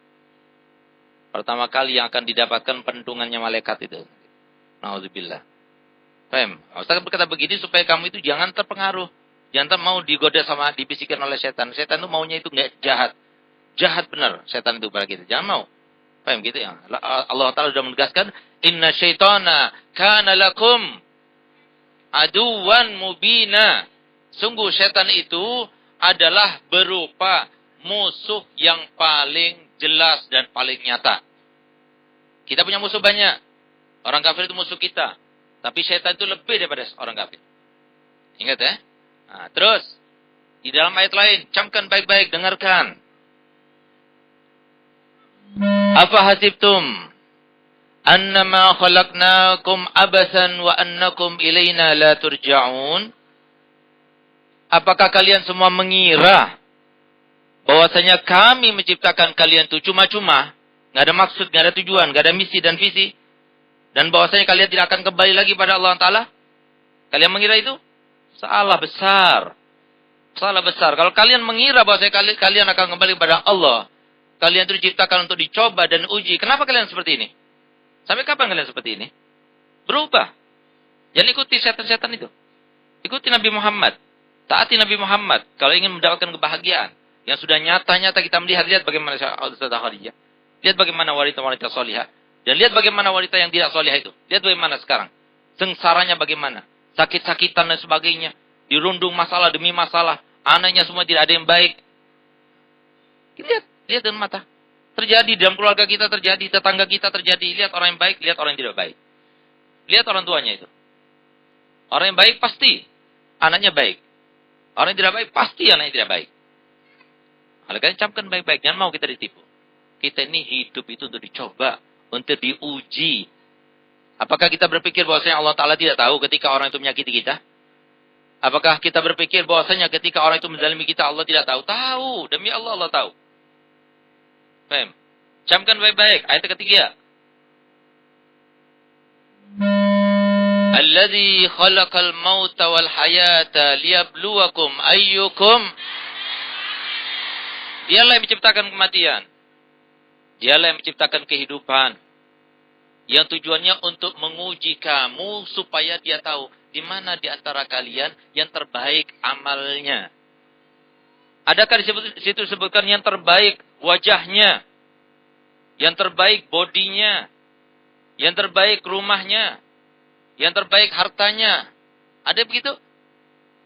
Pertama kali yang akan didapatkan pentungannya malaikat itu. Nauzubillah. Paham? Ustaz berkata begini supaya kamu itu jangan terpengaruh. Jangan mau digoda sama, dibisikkan oleh setan. Setan itu maunya itu nggak jahat. Jahat benar setan itu pada kita. Jangan mau. Paham gitu ya? Allah Ta'ala sudah menegaskan, Inna syaitana kana lakum aduwan mubina. Sungguh setan itu adalah berupa musuh yang paling jelas dan paling nyata. Kita punya musuh banyak. Orang kafir itu musuh kita. Tapi setan itu lebih daripada orang kafir. Ingat ya? Nah, terus, di dalam ayat lain, camkan baik-baik, dengarkan. Afa hasibtum annama khalaqnakum abathan wa annakum ilaina la turja'un? Apakah kalian semua mengira bahwasanya kami menciptakan kalian itu cuma-cuma, nggak ada maksud, nggak ada tujuan, nggak ada misi dan visi, dan bahwasanya kalian tidak akan kembali lagi pada Allah Ta'ala? Kalian mengira itu? Salah besar. Salah besar. Kalau kalian mengira bahwasanya kalian akan kembali kepada Allah, kalian itu diciptakan untuk dicoba dan uji. Kenapa kalian seperti ini? Sampai kapan kalian seperti ini? Berubah. Jangan ikuti setan-setan itu. Ikuti Nabi Muhammad. Taati Nabi Muhammad. Kalau ingin mendapatkan kebahagiaan. Yang sudah nyata-nyata kita melihat. Lihat bagaimana Sayyidah Khadijah. Lihat bagaimana wanita-wanita solihah. Dan lihat bagaimana wanita yang tidak solihah itu. Lihat bagaimana sekarang. Sengsaranya bagaimana. Sakit-sakitan dan sebagainya. Dirundung masalah demi masalah. Anaknya semua tidak ada yang baik. Lihat. Lihat dengan mata. Terjadi dalam keluarga kita, terjadi tetangga kita, terjadi. Lihat orang yang baik, lihat orang yang tidak baik. Lihat orang tuanya itu. Orang yang baik pasti anaknya baik. Orang yang tidak baik pasti anaknya tidak baik. Oleh karena camkan baik-baik, jangan mau kita ditipu. Kita ini hidup itu untuk dicoba, untuk diuji. Apakah kita berpikir bahwasanya Allah Ta'ala tidak tahu ketika orang itu menyakiti kita? Apakah kita berpikir bahwasanya ketika orang itu menzalimi kita Allah tidak tahu? Tahu, demi Allah Allah tahu. Paham? Camkan baik-baik. Ayat ketiga. Alladzi khalaqal mauta wal hayata liyabluwakum ayyukum. Dialah yang menciptakan kematian. Dialah yang menciptakan kehidupan. Yang tujuannya untuk menguji kamu supaya dia tahu di mana di antara kalian yang terbaik amalnya. Adakah di situ disebutkan yang terbaik wajahnya, yang terbaik bodinya, yang terbaik rumahnya, yang terbaik hartanya? Ada begitu?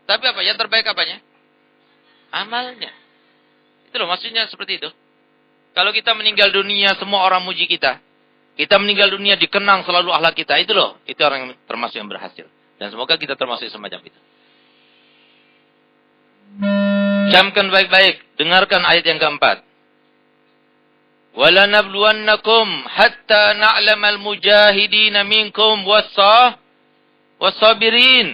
Tapi apa? Yang terbaik apanya? Amalnya. Itu loh maksudnya seperti itu. Kalau kita meninggal dunia semua orang muji kita. Kita meninggal dunia dikenang selalu akhlak kita. Itu loh. Itu orang yang termasuk yang berhasil. Dan semoga kita termasuk semacam itu. Camkan baik-baik. Dengarkan ayat yang keempat. وَلَنَبْلُوَنَّكُمْ حَتَّى نَعْلَمَ الْمُجَاهِدِينَ مِنْكُمْ وَالصَّابِرِينَ.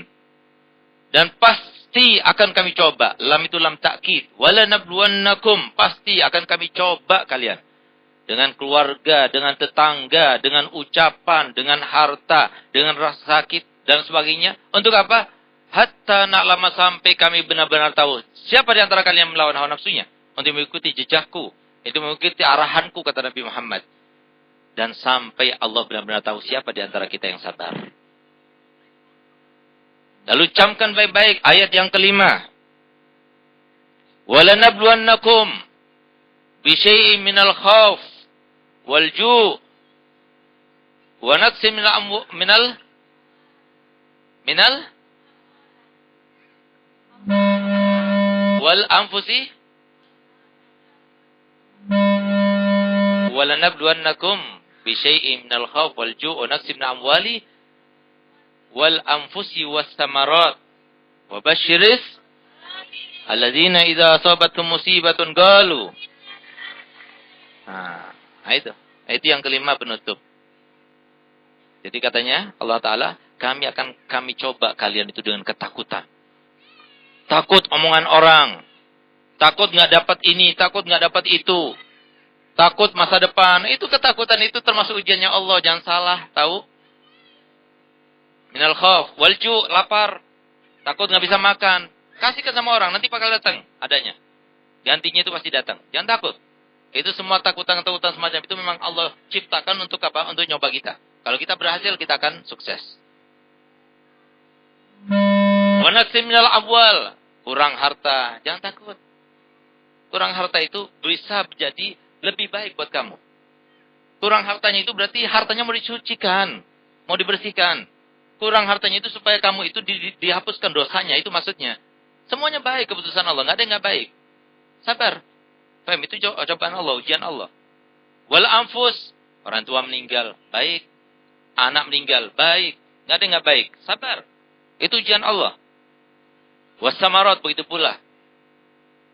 Dan pasti akan kami coba. Lam itu lam takkid. وَلَنَبْلُوَنَّكُمْ. Pasti akan kami coba kalian. Dengan keluarga, dengan tetangga, dengan ucapan, dengan harta, dengan rasa sakit, dan sebagainya. Untuk apa? Hatta na'lama sampai kami benar-benar tahu. Siapa di antara kalian yang melawan hawa nafsunya? Untuk mengikuti jejakku. Itu mengikuti arahanku, kata Nabi Muhammad. Dan sampai Allah benar-benar tahu siapa di antara kita yang sabar. Lalu camkan baik-baik ayat yang kelima. وَلَنَبْلُوَنَّكُمْ بِشَيْءٍ مِنَ الْخَوْفِ وَالْجُوعِ وَنَقْصٍ مِنَ وَالْأَنْفُسِ وَلَنَبْلُوَنَّكُمْ بِشَيْءٍ مِنَ الْخَوْفِ وَالْجُوعِ وَنَقْصٍ مِنَ الْأَمْوَالِ وَالْأَنْفُسِ وَالثَّمَرَاتِ وَبَشِّرِ الَّذِينَ إِذَا أَصَابَتْهُمْ مُصِيبَةٌ قَالُوا. Nah, itu. Itu yang kelima penutup. Jadi katanya Allah Ta'ala, kami coba kalian itu dengan ketakutan. Takut omongan orang. Takut nggak dapat ini, takut nggak dapat itu. Takut masa depan. Itu ketakutan itu termasuk ujiannya Allah. Jangan salah, tahu? Minal khauf, walju, lapar. Takut nggak bisa makan. Kasihkan sama orang, nanti bakal datang adanya. Gantinya itu pasti datang. Jangan takut. Itu semua takutan-takutan semacam itu memang Allah ciptakan untuk apa? Untuk nyoba kita. Kalau kita berhasil, kita akan sukses. Wa naqsim minal amwal. Kurang harta. Jangan takut. Kurang harta itu bisa menjadi lebih baik buat kamu. Kurang hartanya itu berarti hartanya mau disucikan. Mau dibersihkan. Kurang hartanya itu supaya kamu itu dihapuskan dosanya. Itu maksudnya. Semuanya baik keputusan Allah. Nggak ada yang nggak baik. Sabar. Paham? Itu cobaan Allah, ujian Allah. Wal anfus. Orang tua meninggal. Baik. Anak meninggal. Baik. Nggak ada yang nggak baik. Sabar. Itu ujian Allah. Wasamarat. Begitu pula.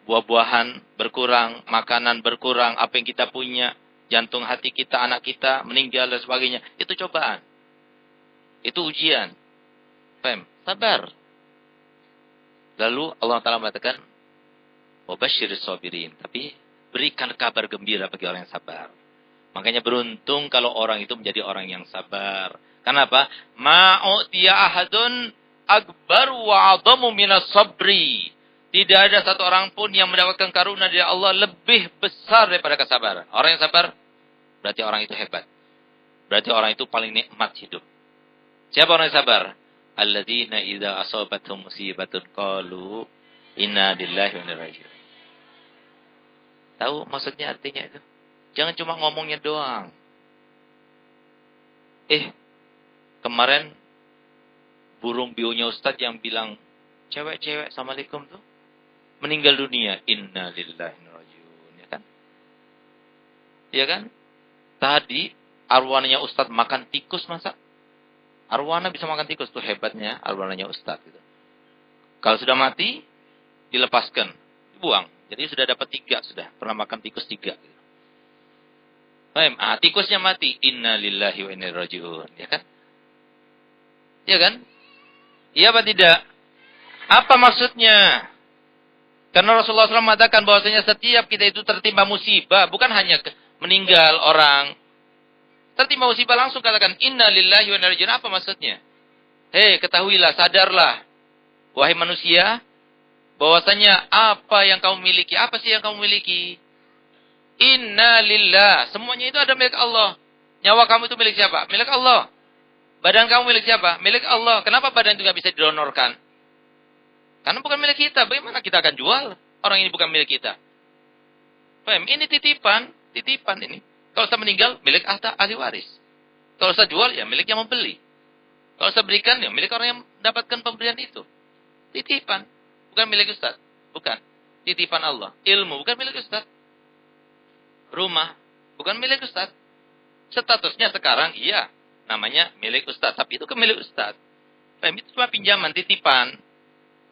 Buah-buahan berkurang. Makanan berkurang. Apa yang kita punya. Jantung hati kita, anak kita meninggal dan sebagainya. Itu cobaan. Itu ujian. Paham? Sabar. Lalu Allah Ta'ala mengatakan, wabashiris sabirin. Tapi berikan kabar gembira bagi orang yang sabar. Makanya beruntung kalau orang itu menjadi orang yang sabar. Kenapa? Ma'u'tiya ahadun akbar wa'adamu minas sabri. Tidak ada satu orang pun yang mendapatkan karunia dari Allah lebih besar daripada kesabaran. Orang yang sabar, berarti orang itu hebat. Berarti orang itu paling nikmat hidup. Siapa orang yang sabar? Alladzina idza asabathum musibatun qalu inna lillahi wa inna ilaihi raji'un. Tahu maksudnya artinya itu? Jangan cuma ngomongnya doang. Kemarin burung bionya Ustadz yang bilang cewek-cewek assalamualaikum tuh meninggal dunia. Inna lillahi wa inna ilaihi raji'un, ya kan? Ya kan? Tadi arwananya Ustadz makan tikus masa? Arwana bisa makan tikus, tuh hebatnya arwananya Ustadz. Gitu. Kalau sudah mati, dilepaskan, dibuang. Jadi sudah dapat 3 sudah. Pernah makan tikus 3. Gitu. Tikusnya mati. Inna lillahi wa inna ilaihi raji'un. Ya kan? Ya kan? Iya apa tidak? Apa maksudnya? Karena Rasulullah SAW mengatakan bahwasanya setiap kita itu tertimpa musibah. Bukan hanya meninggal orang. Tertimpa musibah langsung katakan inna lillahi wa inna ilaihi raji'un. Apa maksudnya? Hei, ketahuilah, sadarlah. Wahai manusia, bahwasanya apa yang kamu miliki, apa sih yang kamu miliki? Inna lillah. Semuanya itu ada milik Allah. Nyawa kamu itu milik siapa? Milik Allah. Badan kamu milik siapa? Milik Allah. Kenapa badan itu nggak bisa didonorkan? Karena bukan milik kita. Bagaimana kita akan jual? Orang ini bukan milik kita. Paham? Ini titipan. Titipan ini. Kalau saya meninggal, milik ahli waris. Kalau saya jual, ya milik yang membeli. Kalau saya berikan, ya milik orang yang mendapatkan pemberian itu. Titipan. Bukan milik Ustaz. Bukan. Titipan Allah. Ilmu. Bukan milik Ustaz. Rumah. Bukan milik Ustaz. Statusnya sekarang, iya. Namanya milik Ustaz. Tapi itu milik Ustaz. Paham? Itu cuma pinjaman, titipan.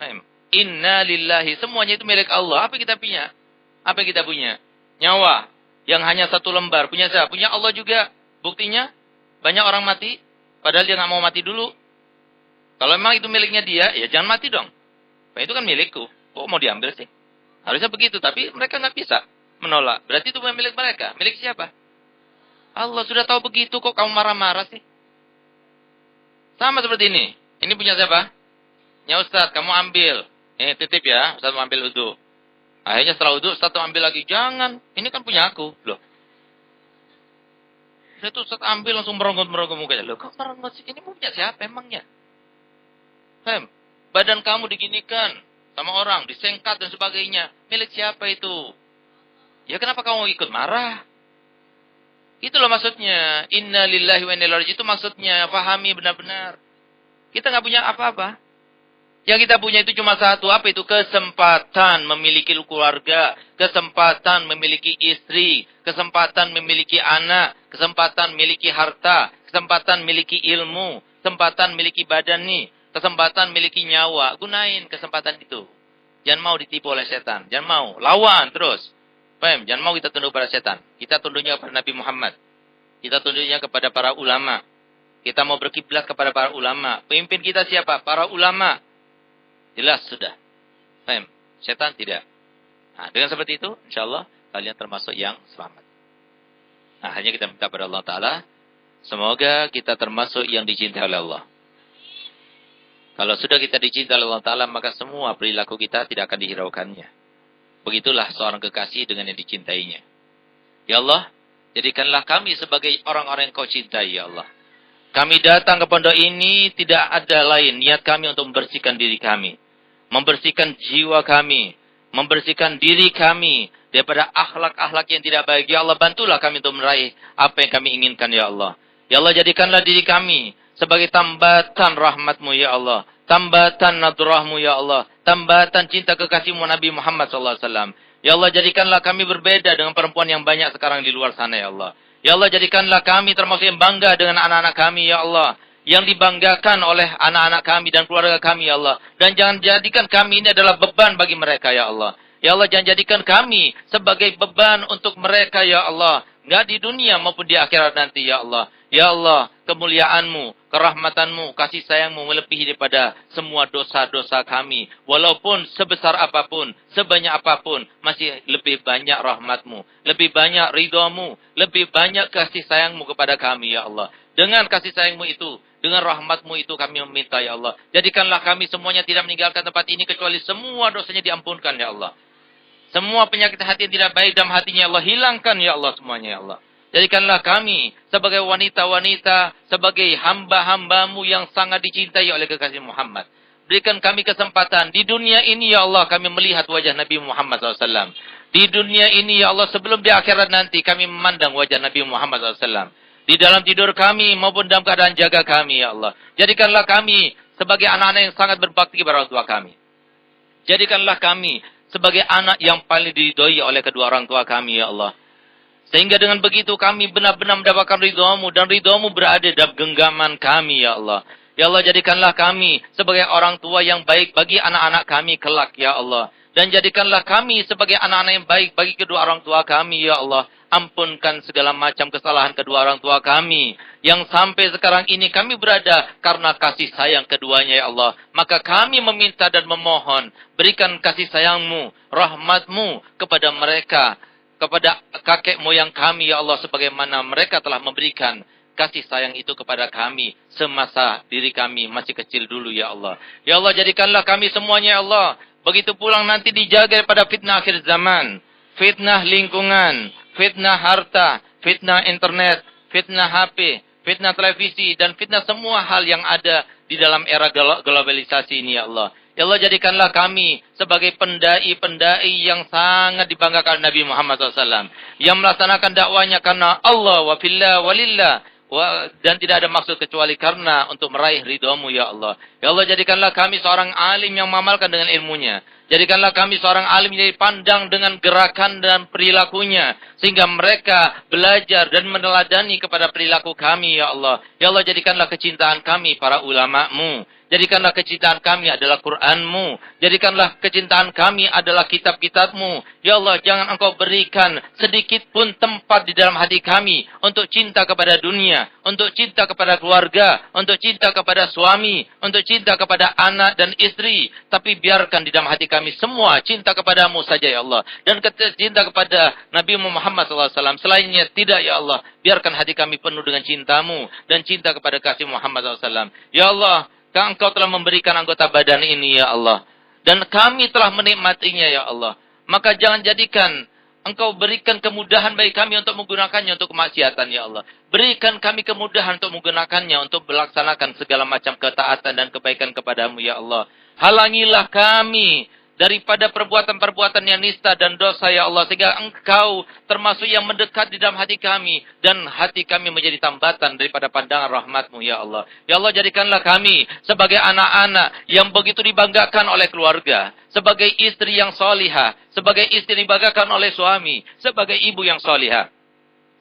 Paham? Inna lillahi. Semuanya itu milik Allah. Apa kita punya? Apa yang kita punya? Nyawa. Yang hanya 1 lembar. Punya siapa? Punya Allah juga. Buktinya, banyak orang mati. Padahal dia nggak mau mati dulu. Kalau memang itu miliknya dia, ya jangan mati dong. Nah, itu kan milikku. Kok mau diambil sih? Harusnya begitu. Tapi mereka nggak bisa menolak. Berarti itu bukan milik mereka. Milik siapa? Allah sudah tahu begitu. Kok kamu marah-marah sih? Sama seperti ini. Ini punya siapa? Ya Ustaz, kamu ambil. Titip ya. Ustaz mau ambil wudhu. Akhirnya setelah wudhu, Ustaz mau ambil lagi. Jangan. Ini kan punya aku. Loh. Saya tuh Ustaz ambil langsung meronggot mukanya. Loh, kok meronggot sih? Ini punya siapa emangnya? Badan kamu diginikan sama orang, disengkat dan sebagainya. Milik siapa itu? Ya kenapa kamu ikut marah? Itulah maksudnya. Inna lillahi wa inna ilaihi raji'un. Itu maksudnya. Pahami benar-benar. Kita nggak punya apa-apa. Yang kita punya itu cuma satu. Apa itu? Kesempatan memiliki keluarga. Kesempatan memiliki istri. Kesempatan memiliki anak. Kesempatan memiliki harta. Kesempatan memiliki ilmu. Kesempatan memiliki badan nih. Kesempatan memiliki nyawa. Gunain kesempatan itu. Jangan mau ditipu oleh setan. Jangan mau. Lawan terus. Paham? Jangan mau kita tunduk pada setan. Kita tunduknya kepada Nabi Muhammad. Kita tunduknya kepada para ulama. Kita mau berkiblat kepada para ulama. Pemimpin kita siapa? Para ulama. Jelas sudah. Paham? Setan tidak. Nah, dengan seperti itu, insyaAllah kalian termasuk yang selamat. Nah, hanya kita minta kepada Allah Ta'ala. Semoga kita termasuk yang dicintai oleh Allah. Kalau sudah kita dicintai oleh Allah Ta'ala, maka semua perilaku kita tidak akan dihiraukannya. Begitulah seorang kekasih dengan yang dicintainya. Ya Allah, jadikanlah kami sebagai orang-orang yang kau cintai, ya Allah. Kami datang ke pondok ini tidak ada lain niat kami untuk membersihkan diri kami. Membersihkan jiwa kami. Membersihkan diri kami daripada akhlak-akhlak yang tidak baik. Ya Allah, bantulah kami untuk meraih apa yang kami inginkan, ya Allah. Ya Allah, jadikanlah diri kami sebagai tambatan rahmat-Mu, ya Allah. Tambatan nadrah-Mu, ya Allah. Tambatan cinta kekasih-Mu Nabi Muhammad SAW. Ya Allah, jadikanlah kami berbeda dengan perempuan yang banyak sekarang di luar sana, ya Allah. Ya Allah, jadikanlah kami termasuk yang bangga dengan anak-anak kami, ya Allah. Yang dibanggakan oleh anak-anak kami dan keluarga kami, ya Allah. Dan jangan jadikan kami ini adalah beban bagi mereka, ya Allah. Ya Allah, jangan jadikan kami sebagai beban untuk mereka, ya Allah. Nggak di dunia maupun di akhirat nanti, ya Allah. Ya Allah, kemuliaan-Mu, kerahmatan-Mu, kasih sayang-Mu melebihi daripada semua dosa-dosa kami. Walaupun sebesar apapun, sebanyak apapun, masih lebih banyak rahmat-Mu. Lebih banyak ridha-Mu. Lebih banyak kasih sayang-Mu kepada kami, ya Allah. Dengan kasih sayang-Mu itu, dengan rahmat-Mu itu kami meminta, ya Allah. Jadikanlah kami semuanya tidak meninggalkan tempat ini, kecuali semua dosanya diampunkan, ya Allah. Semua penyakit hati yang tidak baik dalam hatinya, ya Allah. Hilangkan, ya Allah, semuanya, ya Allah. Jadikanlah kami sebagai wanita-wanita, sebagai hamba-hamba-Mu yang sangat dicintai oleh kekasih Muhammad. Berikan kami kesempatan. Di dunia ini, ya Allah, kami melihat wajah Nabi Muhammad SAW. Di dunia ini, ya Allah, sebelum di akhirat nanti, kami memandang wajah Nabi Muhammad SAW. Di dalam tidur kami, maupun dalam keadaan jaga kami, ya Allah. Jadikanlah kami sebagai anak-anak yang sangat berbakti kepada orang tua kami. Jadikanlah kami sebagai anak yang paling diridhoi oleh kedua orang tua kami, ya Allah. Sehingga dengan begitu kami benar-benar mendapatkan ridha-Mu dan ridha-Mu berada dalam genggaman kami ya Allah. Ya Allah, jadikanlah kami sebagai orang tua yang baik bagi anak-anak kami kelak ya Allah. Dan jadikanlah kami sebagai anak-anak yang baik bagi kedua orang tua kami ya Allah. Ampunkan segala macam kesalahan kedua orang tua kami yang sampai sekarang ini kami berada karena kasih sayang keduanya ya Allah. Maka kami meminta dan memohon, berikan kasih sayang-Mu, rahmat-Mu kepada mereka, kepada kakek moyang kami ya Allah, sebagaimana mereka telah memberikan kasih sayang itu kepada kami semasa diri kami masih kecil dulu ya Allah. Ya Allah, jadikanlah kami semuanya ya Allah begitu pulang nanti dijaga daripada fitnah akhir zaman, fitnah lingkungan, fitnah harta, fitnah internet, fitnah HP, fitnah televisi, dan fitnah semua hal yang ada di dalam era globalisasi ini ya Allah. Ya Allah, jadikanlah kami sebagai pendai-pendai yang sangat dibanggakan Nabi Muhammad SAW. Yang melaksanakan dakwanya karena Allah wa fillah walillah. Dan tidak ada maksud kecuali karena untuk meraih ridha-Mu ya Allah. Ya Allah, jadikanlah kami seorang alim yang mengamalkan dengan ilmunya. Jadikanlah kami seorang alim yang dipandang dengan gerakan dan perilakunya. Sehingga mereka belajar dan meneladani kepada perilaku kami ya Allah. Ya Allah, jadikanlah kecintaan kami para ulama-Mu. Jadikanlah kecintaan kami adalah Quran-Mu. Jadikanlah kecintaan kami adalah kitab-kitab-Mu. Ya Allah, jangan Engkau berikan sedikit pun tempat di dalam hati kami untuk cinta kepada dunia, untuk cinta kepada keluarga, untuk cinta kepada suami, untuk cinta kepada anak dan istri. Tapi biarkan di dalam hati kami semua cinta kepadamu saja ya Allah. Dan cinta kepada Nabi Muhammad SAW. Selainnya tidak ya Allah. Biarkan hati kami penuh dengan cintamu dan cinta kepada kasih Muhammad SAW. Ya Allah, Engkau telah memberikan anggota badan ini ya Allah. Dan kami telah menikmatinya ya Allah. Maka jangan jadikan Engkau berikan kemudahan bagi kami untuk menggunakannya untuk kemaksiatan ya Allah. Berikan kami kemudahan untuk menggunakannya untuk melaksanakan segala macam ketaatan dan kebaikan kepadamu ya Allah. Halangilah kami daripada perbuatan-perbuatan yang nista dan dosa ya Allah. Sehingga Engkau termasuk yang mendekat di dalam hati kami. Dan hati kami menjadi tambatan daripada pandangan rahmat-Mu ya Allah. Ya Allah, jadikanlah kami sebagai anak-anak yang begitu dibanggakan oleh keluarga. Sebagai istri yang solihah. Sebagai istri yang dibanggakan oleh suami. Sebagai ibu yang solihah.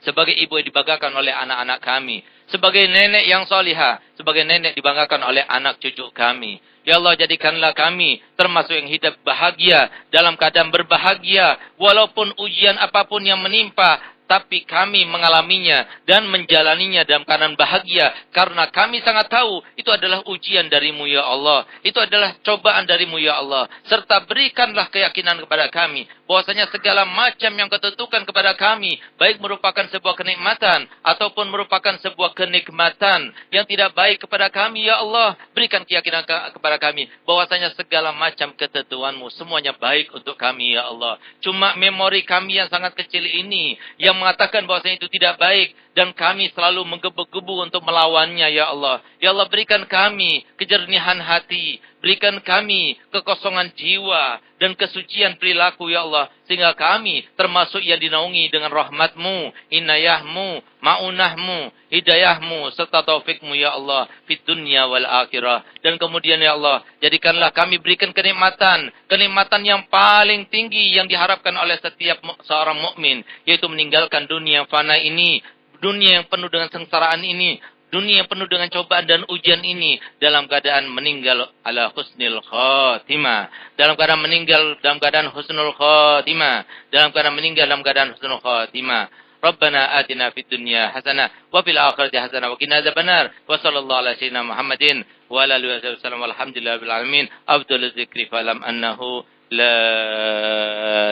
Sebagai ibu yang dibanggakan oleh anak-anak kami. Sebagai nenek yang solihah. Sebagai nenek dibanggakan oleh anak cucu kami. Ya Allah, jadikanlah kami termasuk yang hidup bahagia, dalam keadaan berbahagia. Walaupun ujian apapun yang menimpa, tapi kami mengalaminya dan menjalaninya dalam keadaan bahagia. Karena kami sangat tahu itu adalah ujian darimu ya Allah. Itu adalah cobaan darimu ya Allah. Serta berikanlah keyakinan kepada kami bahwasanya segala macam yang Kau tentukan kepada kami, baik merupakan sebuah kenikmatan ataupun merupakan sebuah kenikmatan yang tidak baik kepada kami ya Allah. Berikan keyakinan kepada kami bahwasanya segala macam ketentuan-Mu semuanya baik untuk kami ya Allah. Cuma memori kami yang sangat kecil ini yang mengatakan bahwasanya itu tidak baik dan kami selalu menggebu-gebu untuk melawannya ya Allah. Ya Allah, berikan kami kejernihan hati, berikan kami kekosongan jiwa dan kesucian perilaku ya Allah. Sehingga kami termasuk yang dinaungi dengan rahmat-Mu, inayah-Mu, ma'unah-Mu, hidayah-Mu, serta taufik-Mu ya Allah. Fid dunya wal akhirah. Dan kemudian ya Allah, jadikanlah kami berikan kenikmatan. Kenikmatan yang paling tinggi yang diharapkan oleh setiap seorang mukmin, yaitu meninggalkan dunia yang fana ini. Dunia yang penuh dengan sengsaraan ini. Dunia yang penuh dengan cobaan dan ujian ini. Dalam keadaan meninggal ala husnul khotimah. Dalam keadaan meninggal dalam keadaan husnul khotimah. Dalam keadaan meninggal dalam keadaan husnul khotimah. Rabbana atina fid dunya hasanah. Wa fil akhirati hasanah. Wa qina adzabannar. Wa sallallahu ala sayyidina Muhammadin. Wa ala alihi wa sallam. Walhamdulillahi rabbil alamin. Afdalul dzikri falam annahu la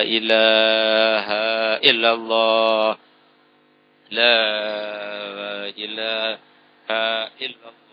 ilaha illallah. La ilaha illallah.